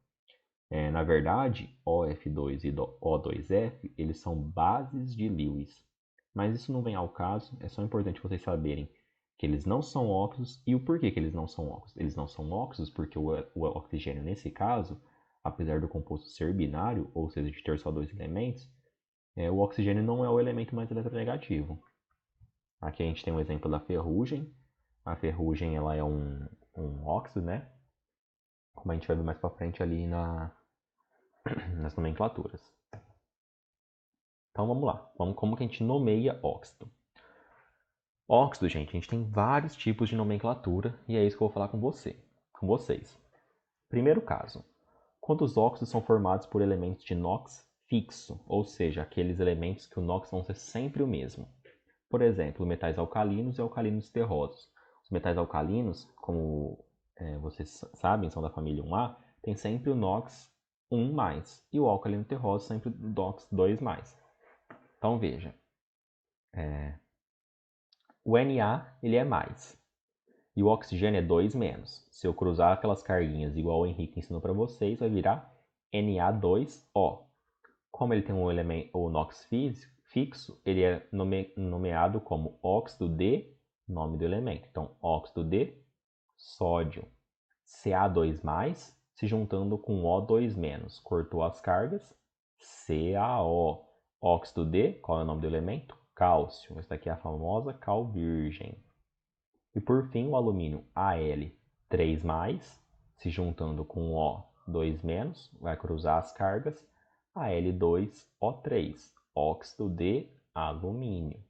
Speaker 1: Na verdade, OF2 e O2F eles são bases de Lewis. Mas isso não vem ao caso, é só importante vocês saberem que eles não são óxidos e o porquê que eles não são óxidos. Eles não são óxidos porque o oxigênio, nesse caso, apesar do composto ser binário, ou seja, de ter só dois elementos, o oxigênio não é o elemento mais eletronegativo. Aqui a gente tem um exemplo da ferrugem. A ferrugem ela é um óxido, né? Como a gente vai ver mais para frente ali nas nomenclaturas. Então vamos lá. Como que a gente nomeia óxido? Óxido, gente, a gente tem vários tipos de nomenclatura e é isso que eu vou falar com vocês. Primeiro caso, quando os óxidos são formados por elementos de NOx fixo, ou seja, aqueles elementos que o NOx vão ser sempre o mesmo. Por exemplo, metais alcalinos e alcalinos terrosos. Os metais alcalinos, como vocês sabem, são da família 1A, tem sempre o NOx 1+, e o alcalino terroso sempre o NOx 2+. Então veja, o Na ele é mais, e o oxigênio é 2-. Se eu cruzar aquelas carguinhas igual o Henrique ensinou para vocês, vai virar Na2O. Como ele tem um elemento, o NOx fixo, ele é nomeado como óxido de nome do elemento. Então, óxido de sódio. Ca2+, se juntando com O2-, cortou as cargas, CaO. Óxido de, qual é o nome do elemento? Cálcio. Essa daqui é a famosa cal virgem. E por fim, o alumínio Al3+, se juntando com O2-, vai cruzar as cargas, Al2O3, óxido de alumínio.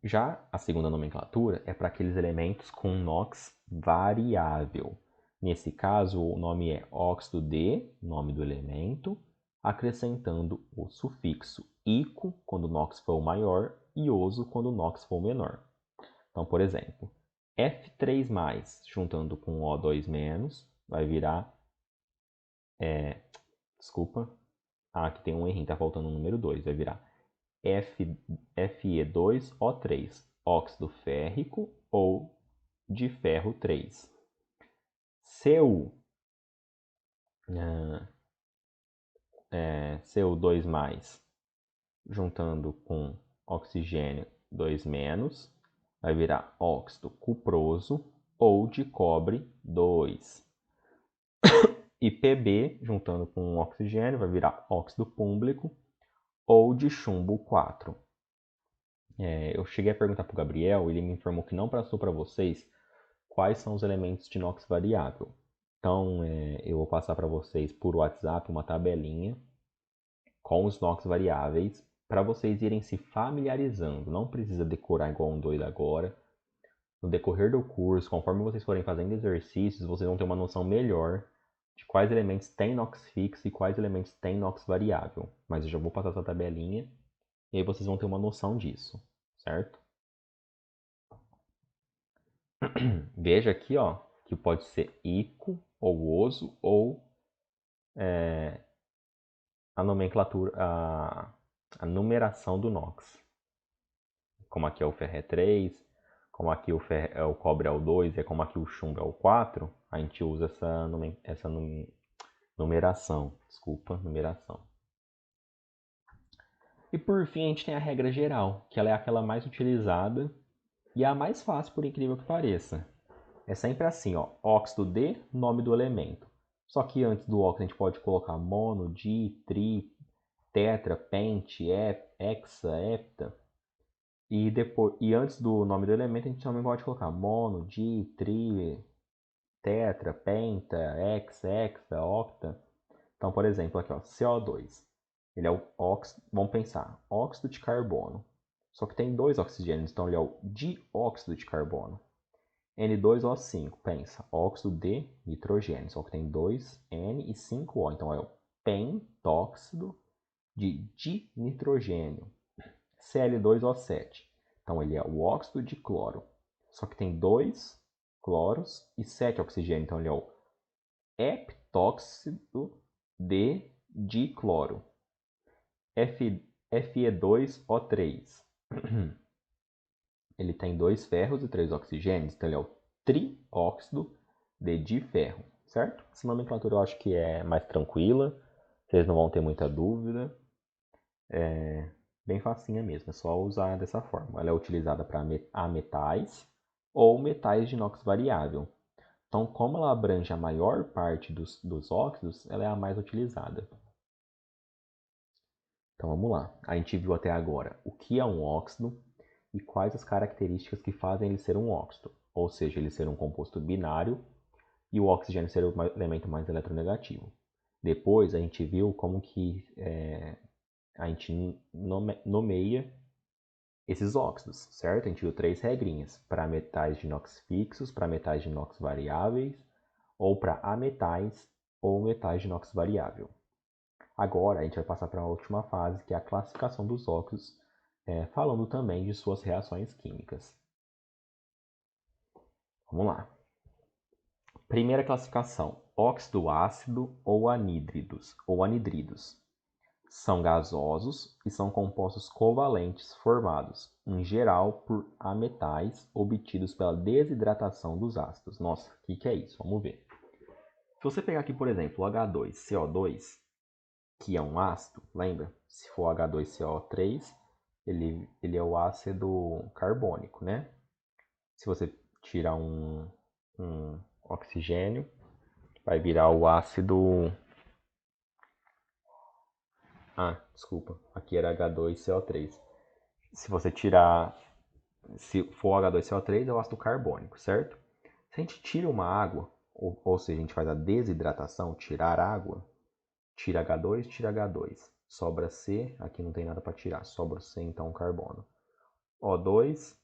Speaker 1: Já a segunda nomenclatura é para aqueles elementos com NOx variável. Nesse caso, o nome é óxido de, nome do elemento, acrescentando o sufixo ico, quando o NOx for o maior, e oso, quando o NOx for o menor. Então, por exemplo, F3+, juntando com O2-, vai virar... Desculpa. Aqui tem um errinho, está faltando o número 2, vai virar Fe2O3, óxido férrico ou de ferro 3. CO2+, juntando com oxigênio 2-, vai virar óxido cuproso ou de cobre 2. E Pb, juntando com oxigênio, vai virar óxido púmblico ou de chumbo 4. Eu cheguei a perguntar para o Gabriel, ele me informou que não passou para vocês quais são os elementos de NOx variável. Então, eu vou passar para vocês por WhatsApp uma tabelinha com os NOx variáveis para vocês irem se familiarizando. Não precisa decorar igual um doido agora. No decorrer do curso, conforme vocês forem fazendo exercícios, vocês vão ter uma noção melhor de quais elementos têm NOx fixo e quais elementos têm NOx variável. Mas eu já vou passar essa tabelinha e aí vocês vão ter uma noção disso, certo? Veja aqui, ó, que pode ser ico ou oso ou a nomenclatura, a numeração do NOx. Como aqui é o ferro é 3, como aqui o cobre é o 2 e como aqui o chumbo é o 4, a gente usa essa numeração. Desculpa, numeração. E por fim a gente tem a regra geral, que ela é aquela mais utilizada e a mais fácil, por incrível que pareça. É sempre assim, ó, óxido de, nome do elemento. Só que antes do óxido a gente pode colocar mono, di, tri, tetra, pente, hexa, hepta. E antes do nome do elemento a gente também pode colocar mono, di, tri, tetra, penta, hexa, octa. Então, por exemplo, aqui ó, CO2. Ele é o óxido, vamos pensar, óxido de carbono. Só que tem 2 oxigênios, então ele é o dióxido de carbono. N2O5, pensa, óxido de nitrogênio, só que tem 2 N e 5 O, então é o pentóxido de dinitrogênio. Cl2O7, então ele é o óxido de cloro, só que tem 2 cloros e 7 oxigênio, então ele é o heptóxido de dicloro. Fe2O3. Ele tem 2 ferros e 3 oxigênios, então ele é o trióxido de diferro, certo? Essa nomenclatura eu acho que é mais tranquila, vocês não vão ter muita dúvida. É bem facinha mesmo, é só usar dessa forma. Ela é utilizada para ametais ou metais de inox variável. Então, como ela abrange a maior parte dos óxidos, ela é a mais utilizada. Então vamos lá. A gente viu até agora o que é um óxido e quais as características que fazem ele ser um óxido. Ou seja, ele ser um composto binário e o oxigênio ser o elemento mais eletronegativo. Depois a gente viu como que a gente nomeia esses óxidos, certo? A gente viu 3 regrinhas, para metais de inox fixos, para metais de inox variáveis, ou para ametais ou metais de inox variável. Agora a gente vai passar para a última fase, que é a classificação dos óxidos, falando também de suas reações químicas. Vamos lá. Primeira classificação, óxido ácido ou anidridos. São gasosos e são compostos covalentes formados, em geral, por ametais obtidos pela desidratação dos ácidos. Nossa, o que é isso? Vamos ver. Se você pegar aqui, por exemplo, o H2CO2, que é um ácido, lembra? Se for H2CO3, ele é o ácido carbônico, né? Se você tirar um oxigênio, vai virar o ácido... desculpa, aqui era H2CO3. Se você tirar, se for H2CO3, é o ácido carbônico, certo? Se a gente tira uma água, ou seja, a gente faz a desidratação, tirar água, tira H2, tira H2. Sobra C, aqui não tem nada para tirar, sobra C, então carbono. O2,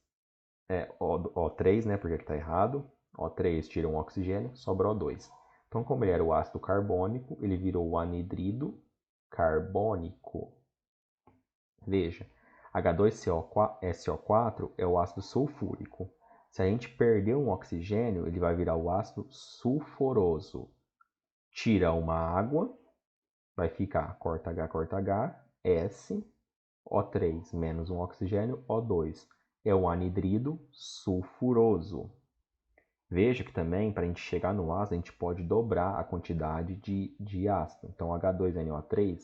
Speaker 1: O3, né, porque aqui está errado. O3 tira um oxigênio, sobra O2. Então, como ele era o ácido carbônico, ele virou o anidrido carbônico. Veja, H2SO4 é o ácido sulfúrico. Se a gente perder um oxigênio, ele vai virar o ácido sulfuroso. Tira uma água, vai ficar corta H, S, O3 menos um oxigênio, O2. É o anidrido sulfuroso. Veja que também, para a gente chegar no ácido, a gente pode dobrar a quantidade de ácido. Então, H2NO3,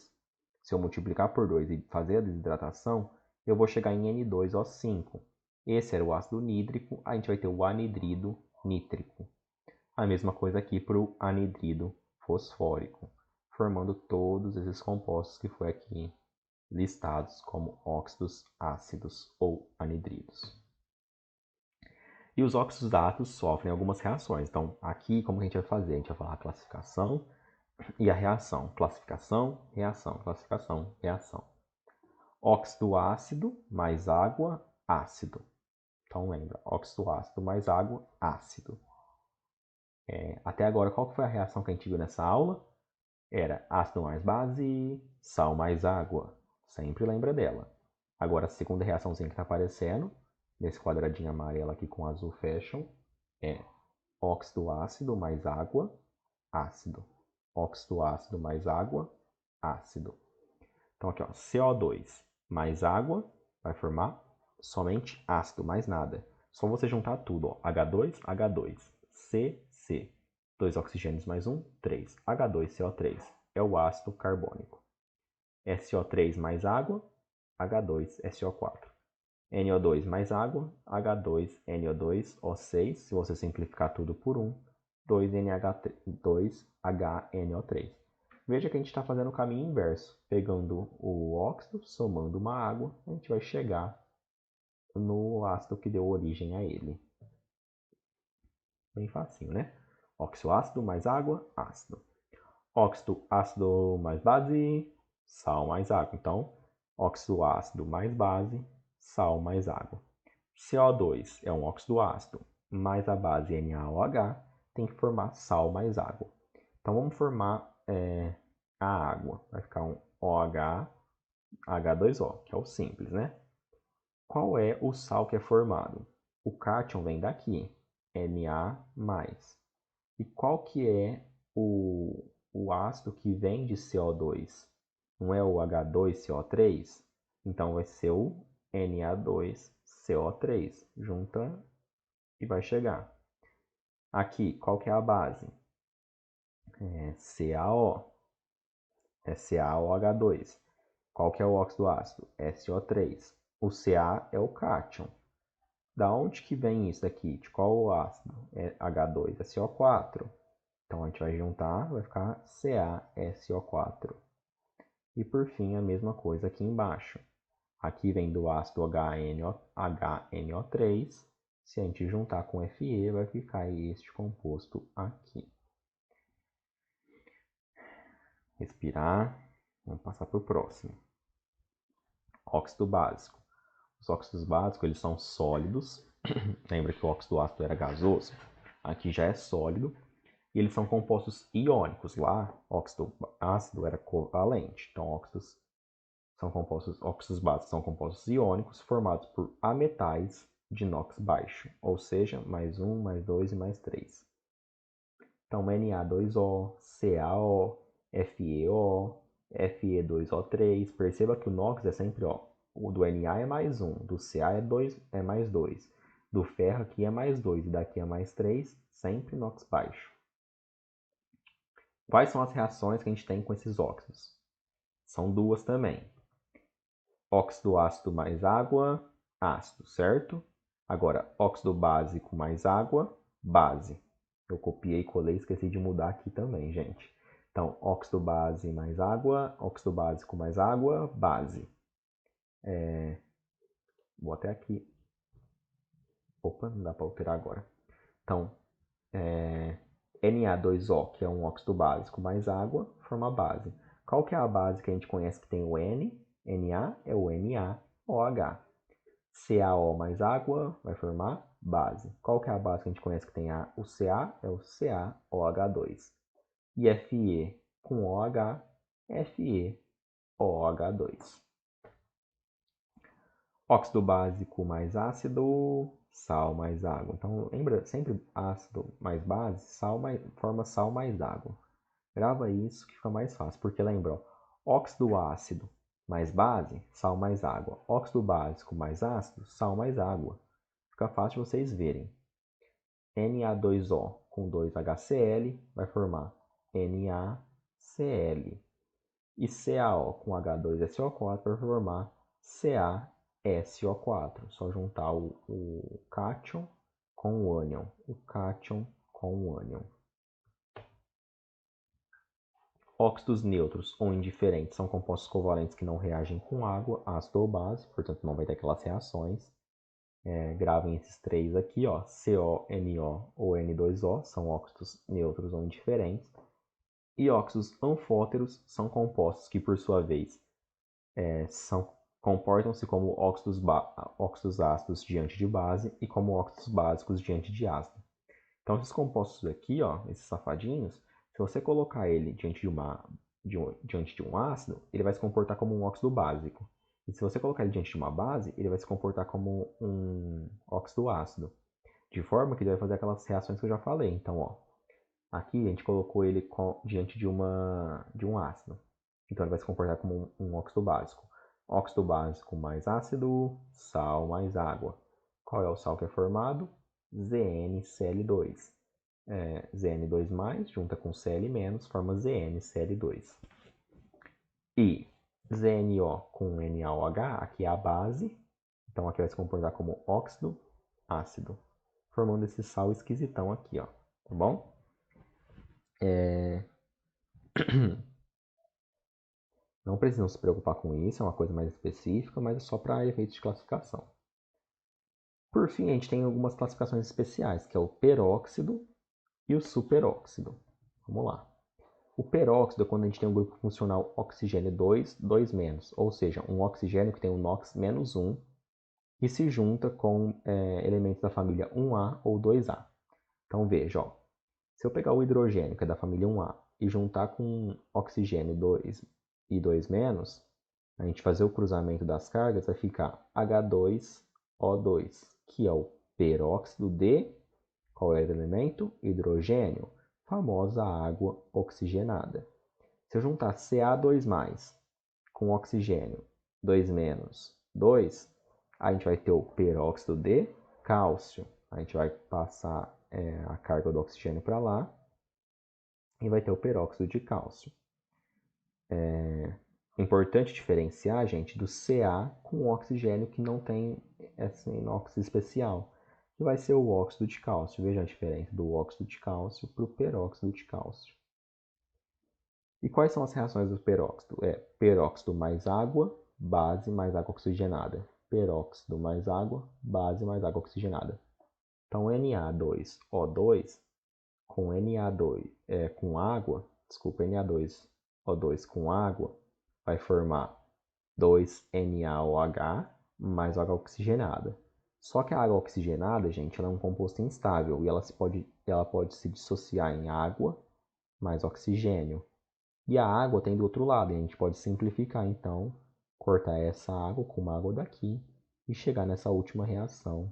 Speaker 1: se eu multiplicar por 2 e fazer a desidratação, eu vou chegar em N2O5. Esse era o ácido nítrico, a gente vai ter o anidrido nítrico. A mesma coisa aqui para o anidrido fosfórico, formando todos esses compostos que foi aqui listados como óxidos ácidos ou anidridos. E os óxidos ácidos sofrem algumas reações. Então, aqui, como a gente vai fazer? A gente vai falar a classificação e a reação. Classificação, reação, classificação, reação. Óxido ácido mais água, ácido. Então, lembra, óxido ácido mais água, ácido. Até agora, qual foi a reação que a gente viu nessa aula? Era ácido mais base, sal mais água. Sempre lembra dela. Agora, a segunda reaçãozinha que está aparecendo, nesse quadradinho amarelo aqui com azul fashion, é óxido ácido mais água, ácido. Óxido ácido mais água, ácido. Então aqui, ó, CO2 mais água vai formar somente ácido, mais nada. Só você juntar tudo, ó, H2, H2, C, C. 2 oxigênios mais 1, 3. H2CO3 é o ácido carbônico. SO3 mais água, H2SO4. NO2 mais água, H2NO2O6, se você simplificar tudo por 1, 2HNO3. Veja que a gente está fazendo o caminho inverso, pegando o óxido, somando uma água, a gente vai chegar no ácido que deu origem a ele. Bem facinho, né? Óxido ácido mais água, ácido. Óxido ácido mais base, sal mais água. Então, óxido ácido mais base, sal mais água. CO2 é um óxido ácido, mais a base NaOH tem que formar sal mais água. Então vamos formar a água. Vai ficar um OH, H2O, que é o simples, né? Qual é o sal que é formado? O cátion vem daqui, Na+. E qual que é o ácido que vem de CO2? Não é o H2CO3? Então vai ser o Na2CO3. Junta e vai chegar. Aqui, qual que é a base? CaO. É CaOH2. Qual que é o óxido ácido? SO3. O Ca é o cátion. Da onde que vem isso daqui? De qual o ácido? É H2SO4. Então a gente vai juntar, vai ficar CaSO4. E por fim, a mesma coisa aqui embaixo. Aqui vem do ácido HNO3. Se a gente juntar com Fe, vai ficar este composto aqui. Respirar. Vamos passar para o próximo. Óxido básico. Os óxidos básicos eles são sólidos. Lembra que o óxido ácido era gasoso? Aqui já é sólido. E eles são compostos iônicos. Lá, óxido ácido era covalente. Então, óxidos básicos são compostos iônicos formados por ametais de NOx baixo, ou seja, mais 1, mais 2 e mais 3. Então, Na2O, CaO, FeO, Fe2O3. Perceba que o NOx é sempre O. O do Na é mais 1, do Ca é mais 2, do ferro aqui é mais 2 e daqui é mais 3, sempre NOx baixo. Quais são as reações que a gente tem com esses óxidos? São duas também. Óxido ácido mais água, ácido, certo? Agora, óxido básico mais água, base. Eu copiei, colei, esqueci de mudar aqui também, gente. Então, óxido base mais água, óxido básico mais água, base. Vou até aqui. Opa, não dá para alterar agora. Então, Na2O, que é um óxido básico mais água, forma base. Qual que é a base que a gente conhece que tem o N? Na é o NaOH. CaO mais água vai formar base. Qual que é a base que a gente conhece que tem o Ca? É o CaOH2. E Fe com OH, FeOH2. Óxido básico mais ácido, sal mais água. Então, lembra sempre ácido mais base, forma sal mais água. Grava isso que fica mais fácil, porque lembra, ó, óxido ácido mais base, sal mais água. Óxido básico mais ácido, sal mais água. Fica fácil de vocês verem. Na2O com 2HCl vai formar NaCl. E CaO com H2SO4 vai formar CaSO4. Só juntar o cátion com o ânion. O cátion com o ânion. Óxidos neutros ou indiferentes são compostos covalentes que não reagem com água, ácido ou base, portanto não vai ter aquelas reações. Gravem esses três aqui, ó, CO, NO ou N2O, são óxidos neutros ou indiferentes. E óxidos anfóteros são compostos que, por sua vez, comportam-se como óxidos ácidos diante de base e como óxidos básicos diante de ácido. Então, esses compostos aqui, ó, esses safadinhos, se você colocar ele diante de um ácido, ele vai se comportar como um óxido básico. E se você colocar ele diante de uma base, ele vai se comportar como um óxido ácido. De forma que ele vai fazer aquelas reações que eu já falei. Então, ó, aqui a gente colocou ele diante de um ácido. Então, ele vai se comportar como um óxido básico. Óxido básico mais ácido, sal mais água. Qual é o sal que é formado? ZnCl2. Zn2+, junta com Cl-, forma ZnCl2. E ZnO com NaOH, aqui é a base. Então, aqui vai se comportar como óxido ácido, formando esse sal esquisitão aqui, ó. Tá bom? Não precisam se preocupar com isso, é uma coisa mais específica, mas é só para efeitos de classificação. Por fim, a gente tem algumas classificações especiais, que é o peróxido e o superóxido. Vamos lá. O peróxido é quando a gente tem um grupo funcional oxigênio 2, 2-, ou seja, um oxigênio que tem um NOx -1 e se junta com elementos da família 1A ou 2A. Então veja, ó, se eu pegar o hidrogênio, que é da família 1A, e juntar com oxigênio 2 e 2-, a gente fazer o cruzamento das cargas, vai ficar H2O2, que é o peróxido de, qual é o elemento? Hidrogênio, famosa água oxigenada. Se eu juntar Ca2+, com oxigênio 2-, 2, a gente vai ter o peróxido de cálcio. A gente vai passar a carga do oxigênio para lá e vai ter o peróxido de cálcio. É importante diferenciar, gente, do Ca com o oxigênio que não tem esse inox especial, que vai ser o óxido de cálcio. Veja a diferença do óxido de cálcio para o peróxido de cálcio. E quais são as reações do peróxido? Peróxido mais água, base mais água oxigenada. Peróxido mais água, base mais água oxigenada. Então, Na2O2 com com água, Na2O2 com água, vai formar 2NaOH mais água oxigenada. Só que a água oxigenada, gente, ela é um composto instável e ela pode se dissociar em água mais oxigênio. E a água tem do outro lado, e a gente pode simplificar, então, cortar essa água com uma água daqui e chegar nessa última reação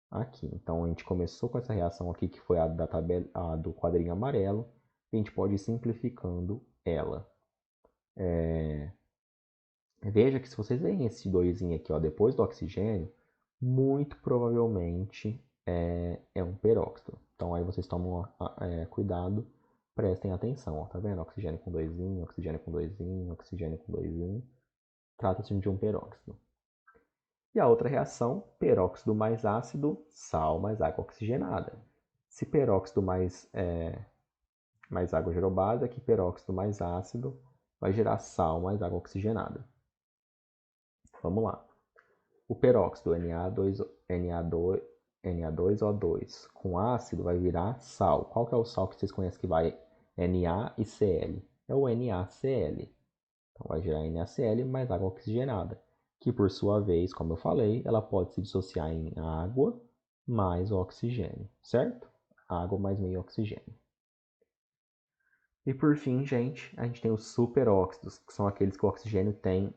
Speaker 1: aqui. Então, a gente começou com essa reação aqui, que foi a do quadrinho amarelo, e a gente pode ir simplificando ela. Veja que se vocês verem esse doisinho aqui, ó, depois do oxigênio, muito provavelmente é um peróxido. Então, aí vocês tomam cuidado. Prestem atenção, ó, tá vendo? Oxigênio com doisinho, oxigênio com doisinho, oxigênio com doisinho. Trata-se de um peróxido. E a outra reação, peróxido mais ácido, sal mais água oxigenada. Se peróxido mais água gerou base, aqui peróxido mais ácido vai gerar sal mais água oxigenada. Vamos lá. O peróxido Na2O2 com ácido vai virar sal. Qual que é o sal que vocês conhecem que vai Na e Cl? É o NaCl. Então vai gerar NaCl mais água oxigenada, que por sua vez, como eu falei, ela pode se dissociar em água mais oxigênio, certo? Água mais meio oxigênio. E por fim, gente, a gente tem os superóxidos, que são aqueles que o oxigênio tem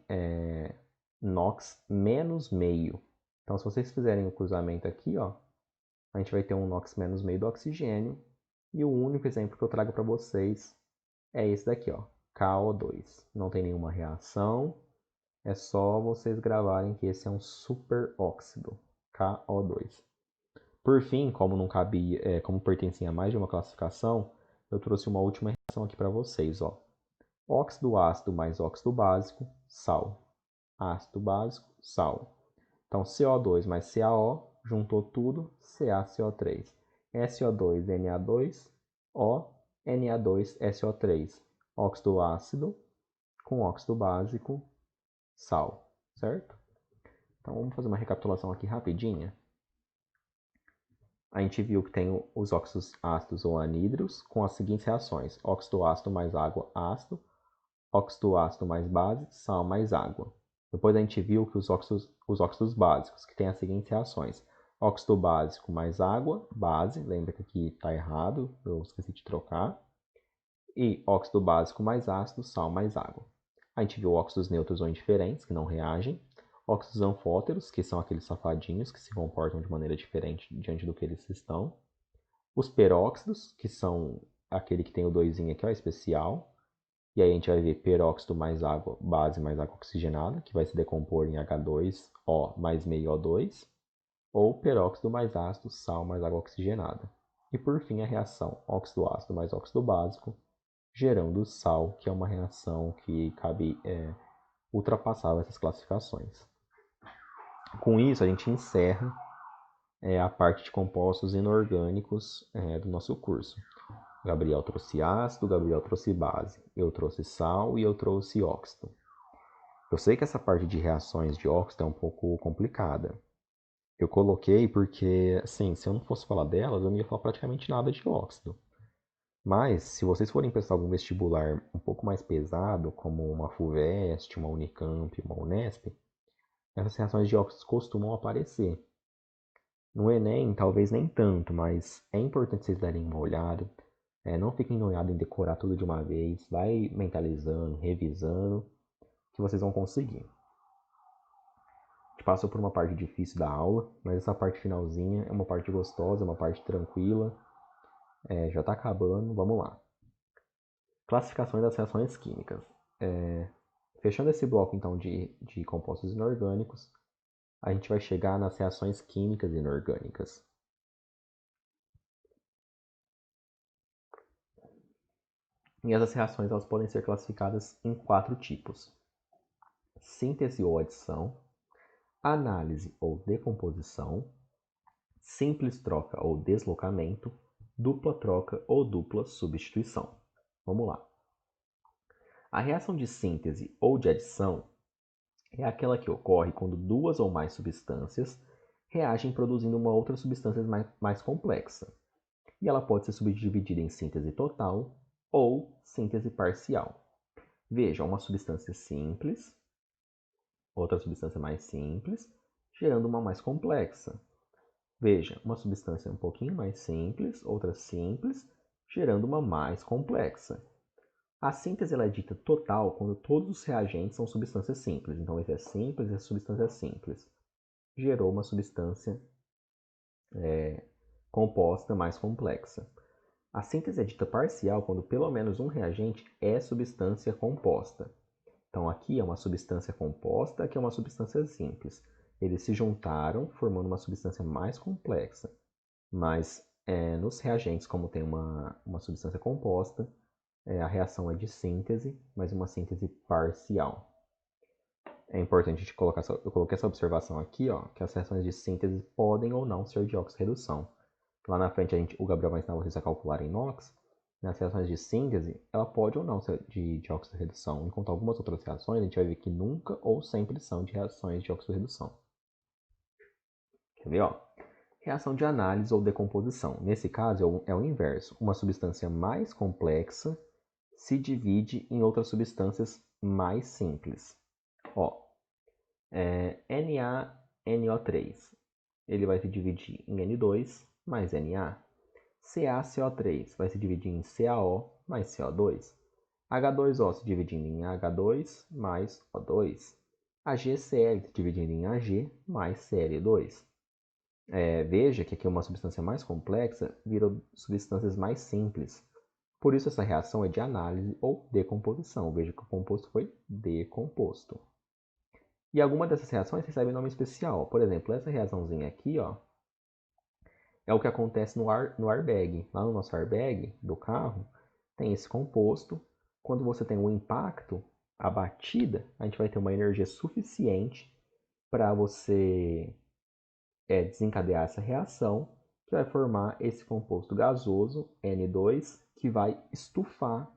Speaker 1: NOx menos meio. Então, se vocês fizerem o cruzamento aqui, ó, a gente vai ter um NOx menos meio do oxigênio. E o único exemplo que eu trago para vocês é esse daqui, ó, KO2. Não tem nenhuma reação, é só vocês gravarem que esse é um superóxido, KO2. Por fim, como não cabia, como pertencia a mais de uma classificação, eu trouxe uma última reação aqui para vocês, ó. Óxido ácido mais óxido básico, sal. Ácido básico, sal. Então, CO2 mais CaO, juntou tudo, CaCO3. SO2, Na2, O, Na2, SO3. Óxido ácido com óxido básico, sal, certo? Então, vamos fazer uma recapitulação aqui rapidinha. A gente viu que tem os óxidos ácidos ou anídrios com as seguintes reações: óxido ácido mais água, ácido; óxido ácido mais base, sal mais água. Depois a gente viu que os óxidos básicos, que têm as seguintes reações: óxido básico mais água, base, lembra que aqui está errado, eu esqueci de trocar, e óxido básico mais ácido, sal mais água. A gente viu óxidos neutros ou indiferentes, que não reagem, óxidos anfóteros, que são aqueles safadinhos que se comportam de maneira diferente diante do que eles estão, os peróxidos, que são aquele que tem o doisinho aqui, ó, especial, e aí a gente vai ver peróxido mais água, base mais água oxigenada, que vai se decompor em H2O mais meio O2, ou peróxido mais ácido, sal mais água oxigenada. E por fim a reação óxido ácido mais óxido básico, gerando sal, que é uma reação que cabe ultrapassar essas classificações. Com isso a gente encerra a parte de compostos inorgânicos do nosso curso. O Gabriel trouxe ácido, o Gabriel trouxe base, eu trouxe sal e eu trouxe óxido. Eu sei que essa parte de reações de óxido é um pouco complicada. Eu coloquei porque, assim, se eu não fosse falar delas, eu não ia falar praticamente nada de óxido. Mas, se vocês forem prestar algum vestibular um pouco mais pesado, como uma FUVEST, uma Unicamp, uma Unesp, essas reações de óxidos costumam aparecer. No Enem, talvez nem tanto, mas é importante vocês darem uma olhada. Não fiquem noiados em decorar tudo de uma vez. Vai mentalizando, revisando, que vocês vão conseguir. A gente passou por uma parte difícil da aula, mas essa parte finalzinha é uma parte gostosa, é uma parte tranquila. Já está acabando, vamos lá. Classificações das reações químicas. Fechando esse bloco então de compostos inorgânicos, a gente vai chegar nas reações químicas inorgânicas. E essas reações elas podem ser classificadas em 4 tipos: síntese ou adição, análise ou decomposição, simples troca ou deslocamento, dupla troca ou dupla substituição. Vamos lá. A reação de síntese ou de adição é aquela que ocorre quando duas ou mais substâncias reagem produzindo uma outra substância mais complexa. E ela pode ser subdividida em síntese total ou síntese parcial. Veja, uma substância simples, outra substância mais simples, gerando uma mais complexa. Veja, uma substância um pouquinho mais simples, outra simples, gerando uma mais complexa. A síntese ela é dita total quando todos os reagentes são substâncias simples. Então, esse é simples e essa substância é simples. Gerou uma substância composta mais complexa. A síntese é dita parcial quando pelo menos um reagente é substância composta. Então, aqui é uma substância composta, aqui é uma substância simples. Eles se juntaram, formando uma substância mais complexa. Mas nos reagentes, como tem uma substância composta, a reação é de síntese, mas uma síntese parcial. É importante a gente colocar eu coloquei essa observação aqui, ó, que as reações de síntese podem ou não ser de oxirredução. Lá na frente o Gabriel vai ensinar vocês a calcular em NOx. Nas reações de síntese, ela pode ou não ser de oxirredução, enquanto algumas outras reações a gente vai ver que nunca ou sempre são de reações de oxirredução. Quer ver? Ó? Reação de análise ou decomposição. Nesse caso é o inverso. Uma substância mais complexa se divide em outras substâncias mais simples. Ó, NaNO3. Ele vai se dividir em N2 mais Na. CaCO3 vai se dividir em CaO mais CO2. H2O se dividindo em H2 mais O2. AgCl se dividindo em Ag mais Cl2. Veja que aqui é uma substância mais complexa virou substâncias mais simples. Por isso essa reação é de análise ou decomposição. Veja que o composto foi decomposto. E alguma dessas reações recebe nome especial. Por exemplo, essa reaçãozinha aqui, ó, é o que acontece no airbag. Lá no nosso airbag do carro, tem esse composto. Quando você tem um impacto, a batida, a gente vai ter uma energia suficiente para você desencadear essa reação, que vai formar esse composto gasoso, N2, que vai estufar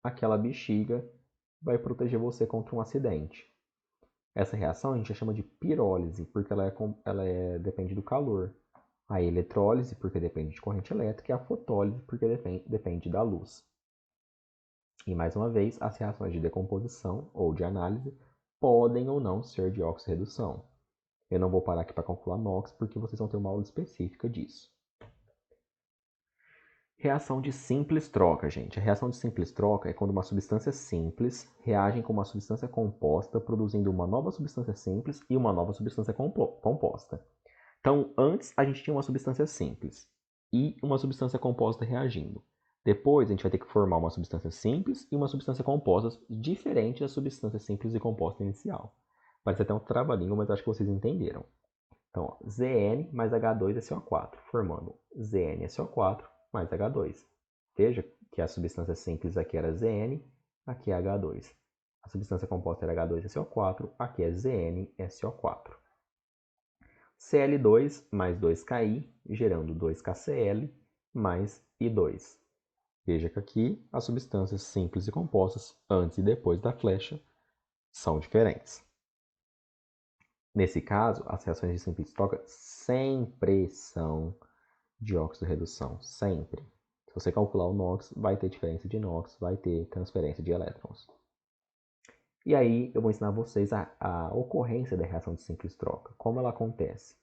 Speaker 1: aquela bexiga, vai proteger você contra um acidente. Essa reação a gente chama de pirólise, porque ela depende do calor. A eletrólise, porque depende de corrente elétrica, e a fotólise, porque depende da luz. E mais uma vez, as reações de decomposição ou de análise podem ou não ser de oxirredução. Eu não vou parar aqui para calcular NOx, porque vocês vão ter uma aula específica disso. Reação de simples troca, gente. A reação de simples troca é quando uma substância simples reage com uma substância composta, produzindo uma nova substância simples e uma nova substância composta. Então, antes a gente tinha uma substância simples e uma substância composta reagindo. Depois a gente vai ter que formar uma substância simples e uma substância composta diferente da substância simples e composta inicial. Parece até um trava-língua, mas acho que vocês entenderam. Então, ó, Zn mais H2SO4, formando ZnSO4 mais H2. Veja que a substância simples aqui era Zn, aqui é H2. A substância composta era H2SO4, aqui é ZnSO4. Cl2 mais 2Ki, gerando 2KCl mais I2. Veja que aqui as substâncias simples e compostas, antes e depois da flecha, são diferentes. Nesse caso, as reações de simples troca sempre são de óxido-redução, sempre. Se você calcular o NOx, vai ter diferença de NOx, vai ter transferência de elétrons. E aí eu vou ensinar vocês a ocorrência da reação de simples troca. Como ela acontece?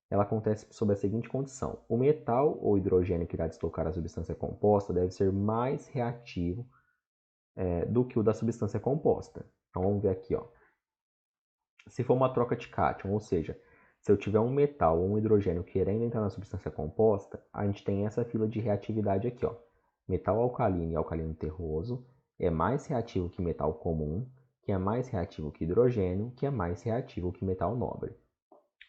Speaker 1: Ela acontece sob a seguinte condição. O metal ou hidrogênio que irá deslocar a substância composta deve ser mais reativo do que o da substância composta. Então vamos ver aqui, ó. Se for uma troca de cátion, ou seja, se eu tiver um metal ou um hidrogênio querendo entrar na substância composta, a gente tem essa fila de reatividade aqui, ó. Metal alcalino e alcalino terroso é mais reativo que metal comum, que é mais reativo que hidrogênio, que é mais reativo que metal nobre.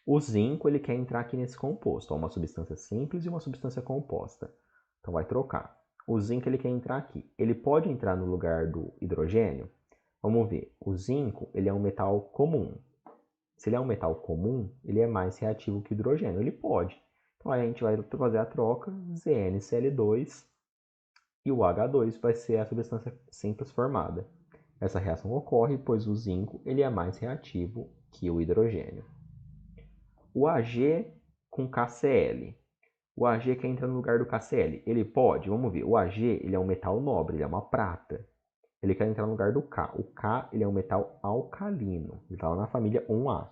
Speaker 1: O zinco ele quer entrar aqui nesse composto, ó, uma substância simples e uma substância composta. Então vai trocar. O zinco ele quer entrar aqui. Ele pode entrar no lugar do hidrogênio? Vamos ver. O zinco ele é um metal comum. Se ele é um metal comum, ele é mais reativo que o hidrogênio. Ele pode. Então aí a gente vai fazer a troca ZnCl2 e o H2 vai ser a substância simples formada. Essa reação ocorre pois o zinco ele é mais reativo que o hidrogênio. O Ag com KCl. O Ag que entra no lugar do KCl. Ele pode? Vamos ver. O Ag ele é um metal nobre, ele é uma prata. Ele quer entrar no lugar do K. O K ele é um metal alcalino. Ele está lá na família 1A.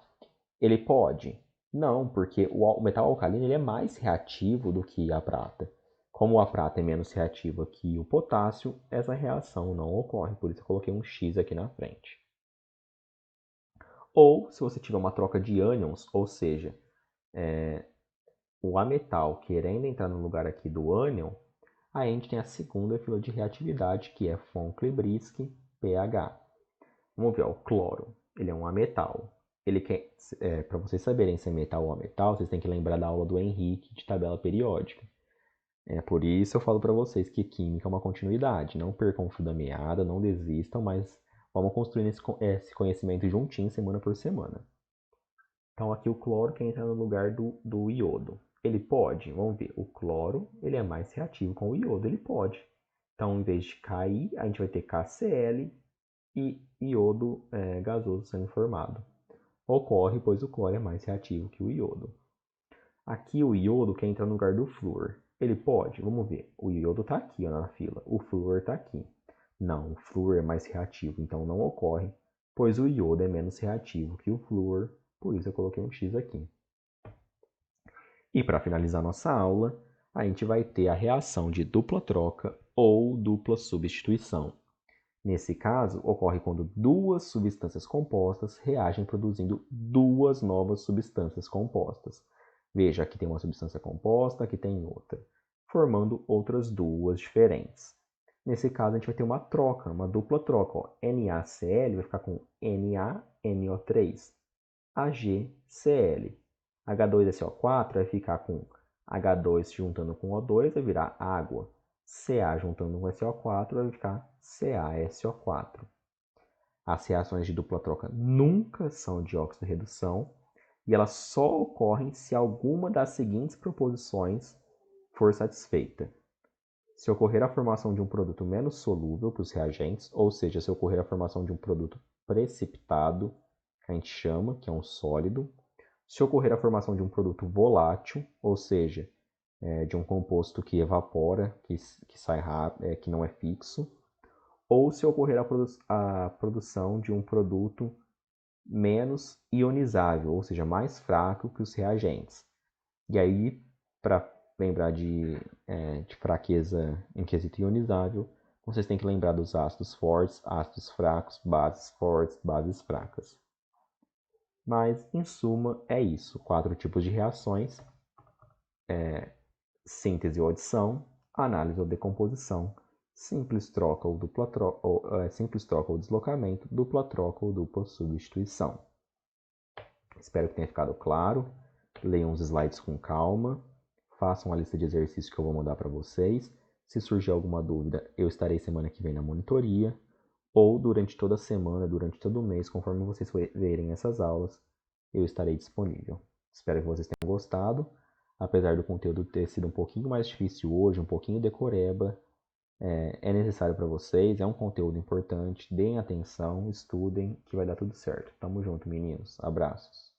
Speaker 1: Ele pode? Não, porque o metal alcalino ele é mais reativo do que a prata. Como a prata é menos reativa que o potássio, essa reação não ocorre. Por isso eu coloquei um X aqui na frente. Ou, se você tiver uma troca de ânions, ou seja, o ametal querendo entrar no lugar aqui do ânion, aí a gente tem a segunda fila de reatividade, que é von Klebriski, pH. Vamos ver, ó, o cloro. Ele é um ametal. Para vocês saberem se é metal ou ametal, vocês têm que lembrar da aula do Henrique de tabela periódica. Por isso eu falo para vocês que química é uma continuidade. Não percam o fio da meada, não desistam, mas vamos construindo esse conhecimento juntinho, semana por semana. Então aqui o cloro que entra no lugar do iodo. Ele pode? Vamos ver. O cloro ele é mais reativo com o iodo, ele pode. Então, em vez de Ki, a gente vai ter KCl e iodo gasoso sendo formado. Ocorre, pois o cloro é mais reativo que o iodo. Aqui o iodo quer entrar no lugar do flúor. Ele pode? Vamos ver. O iodo está aqui ó, na fila. O flúor está aqui. Não, o flúor é mais reativo, então não ocorre. pois o iodo é menos reativo que o flúor, por isso eu coloquei um X aqui. E para finalizar nossa aula, a gente vai ter a reação de dupla troca ou dupla substituição. Nesse caso, ocorre quando duas substâncias compostas reagem produzindo duas novas substâncias compostas. Veja, aqui tem uma substância composta, aqui tem outra, formando outras duas diferentes. Nesse caso, a gente vai ter uma troca, uma dupla troca. Ó. NaCl vai ficar com NaNO3, AgCl. H2SO4 vai ficar com H2 se juntando com O2, vai virar água. Ca juntando com SO4 vai ficar CaSO4. As reações de dupla troca nunca são de oxidorredução e elas só ocorrem se alguma das seguintes proposições for satisfeita. Se ocorrer a formação de um produto menos solúvel para os reagentes, ou seja, se ocorrer a formação de um produto precipitado, que a gente chama, que é um sólido. Se ocorrer a formação de um produto volátil, ou seja, de um composto que evapora, que sai rápido, que não é fixo, ou se ocorrer a produção de um produto menos ionizável, ou seja, mais fraco que os reagentes. E aí, para lembrar de fraqueza em quesito ionizável, vocês têm que lembrar dos ácidos fortes, ácidos fracos, bases fortes, bases fracas. Mas, em suma, é isso. 4 tipos de reações. Síntese ou adição, análise ou decomposição, simples troca ou dupla troca, simples troca ou deslocamento, dupla troca ou dupla substituição. Espero que tenha ficado claro. Leiam os slides com calma. Façam a lista de exercícios que eu vou mandar para vocês. Se surgir alguma dúvida, eu estarei semana que vem na monitoria. Ou durante toda a semana, durante todo o mês, conforme vocês verem essas aulas, eu estarei disponível. Espero que vocês tenham gostado. Apesar do conteúdo ter sido um pouquinho mais difícil hoje, um pouquinho decoreba, é necessário para vocês, é um conteúdo importante. Deem atenção, estudem, que vai dar tudo certo. Tamo junto, meninos. Abraços.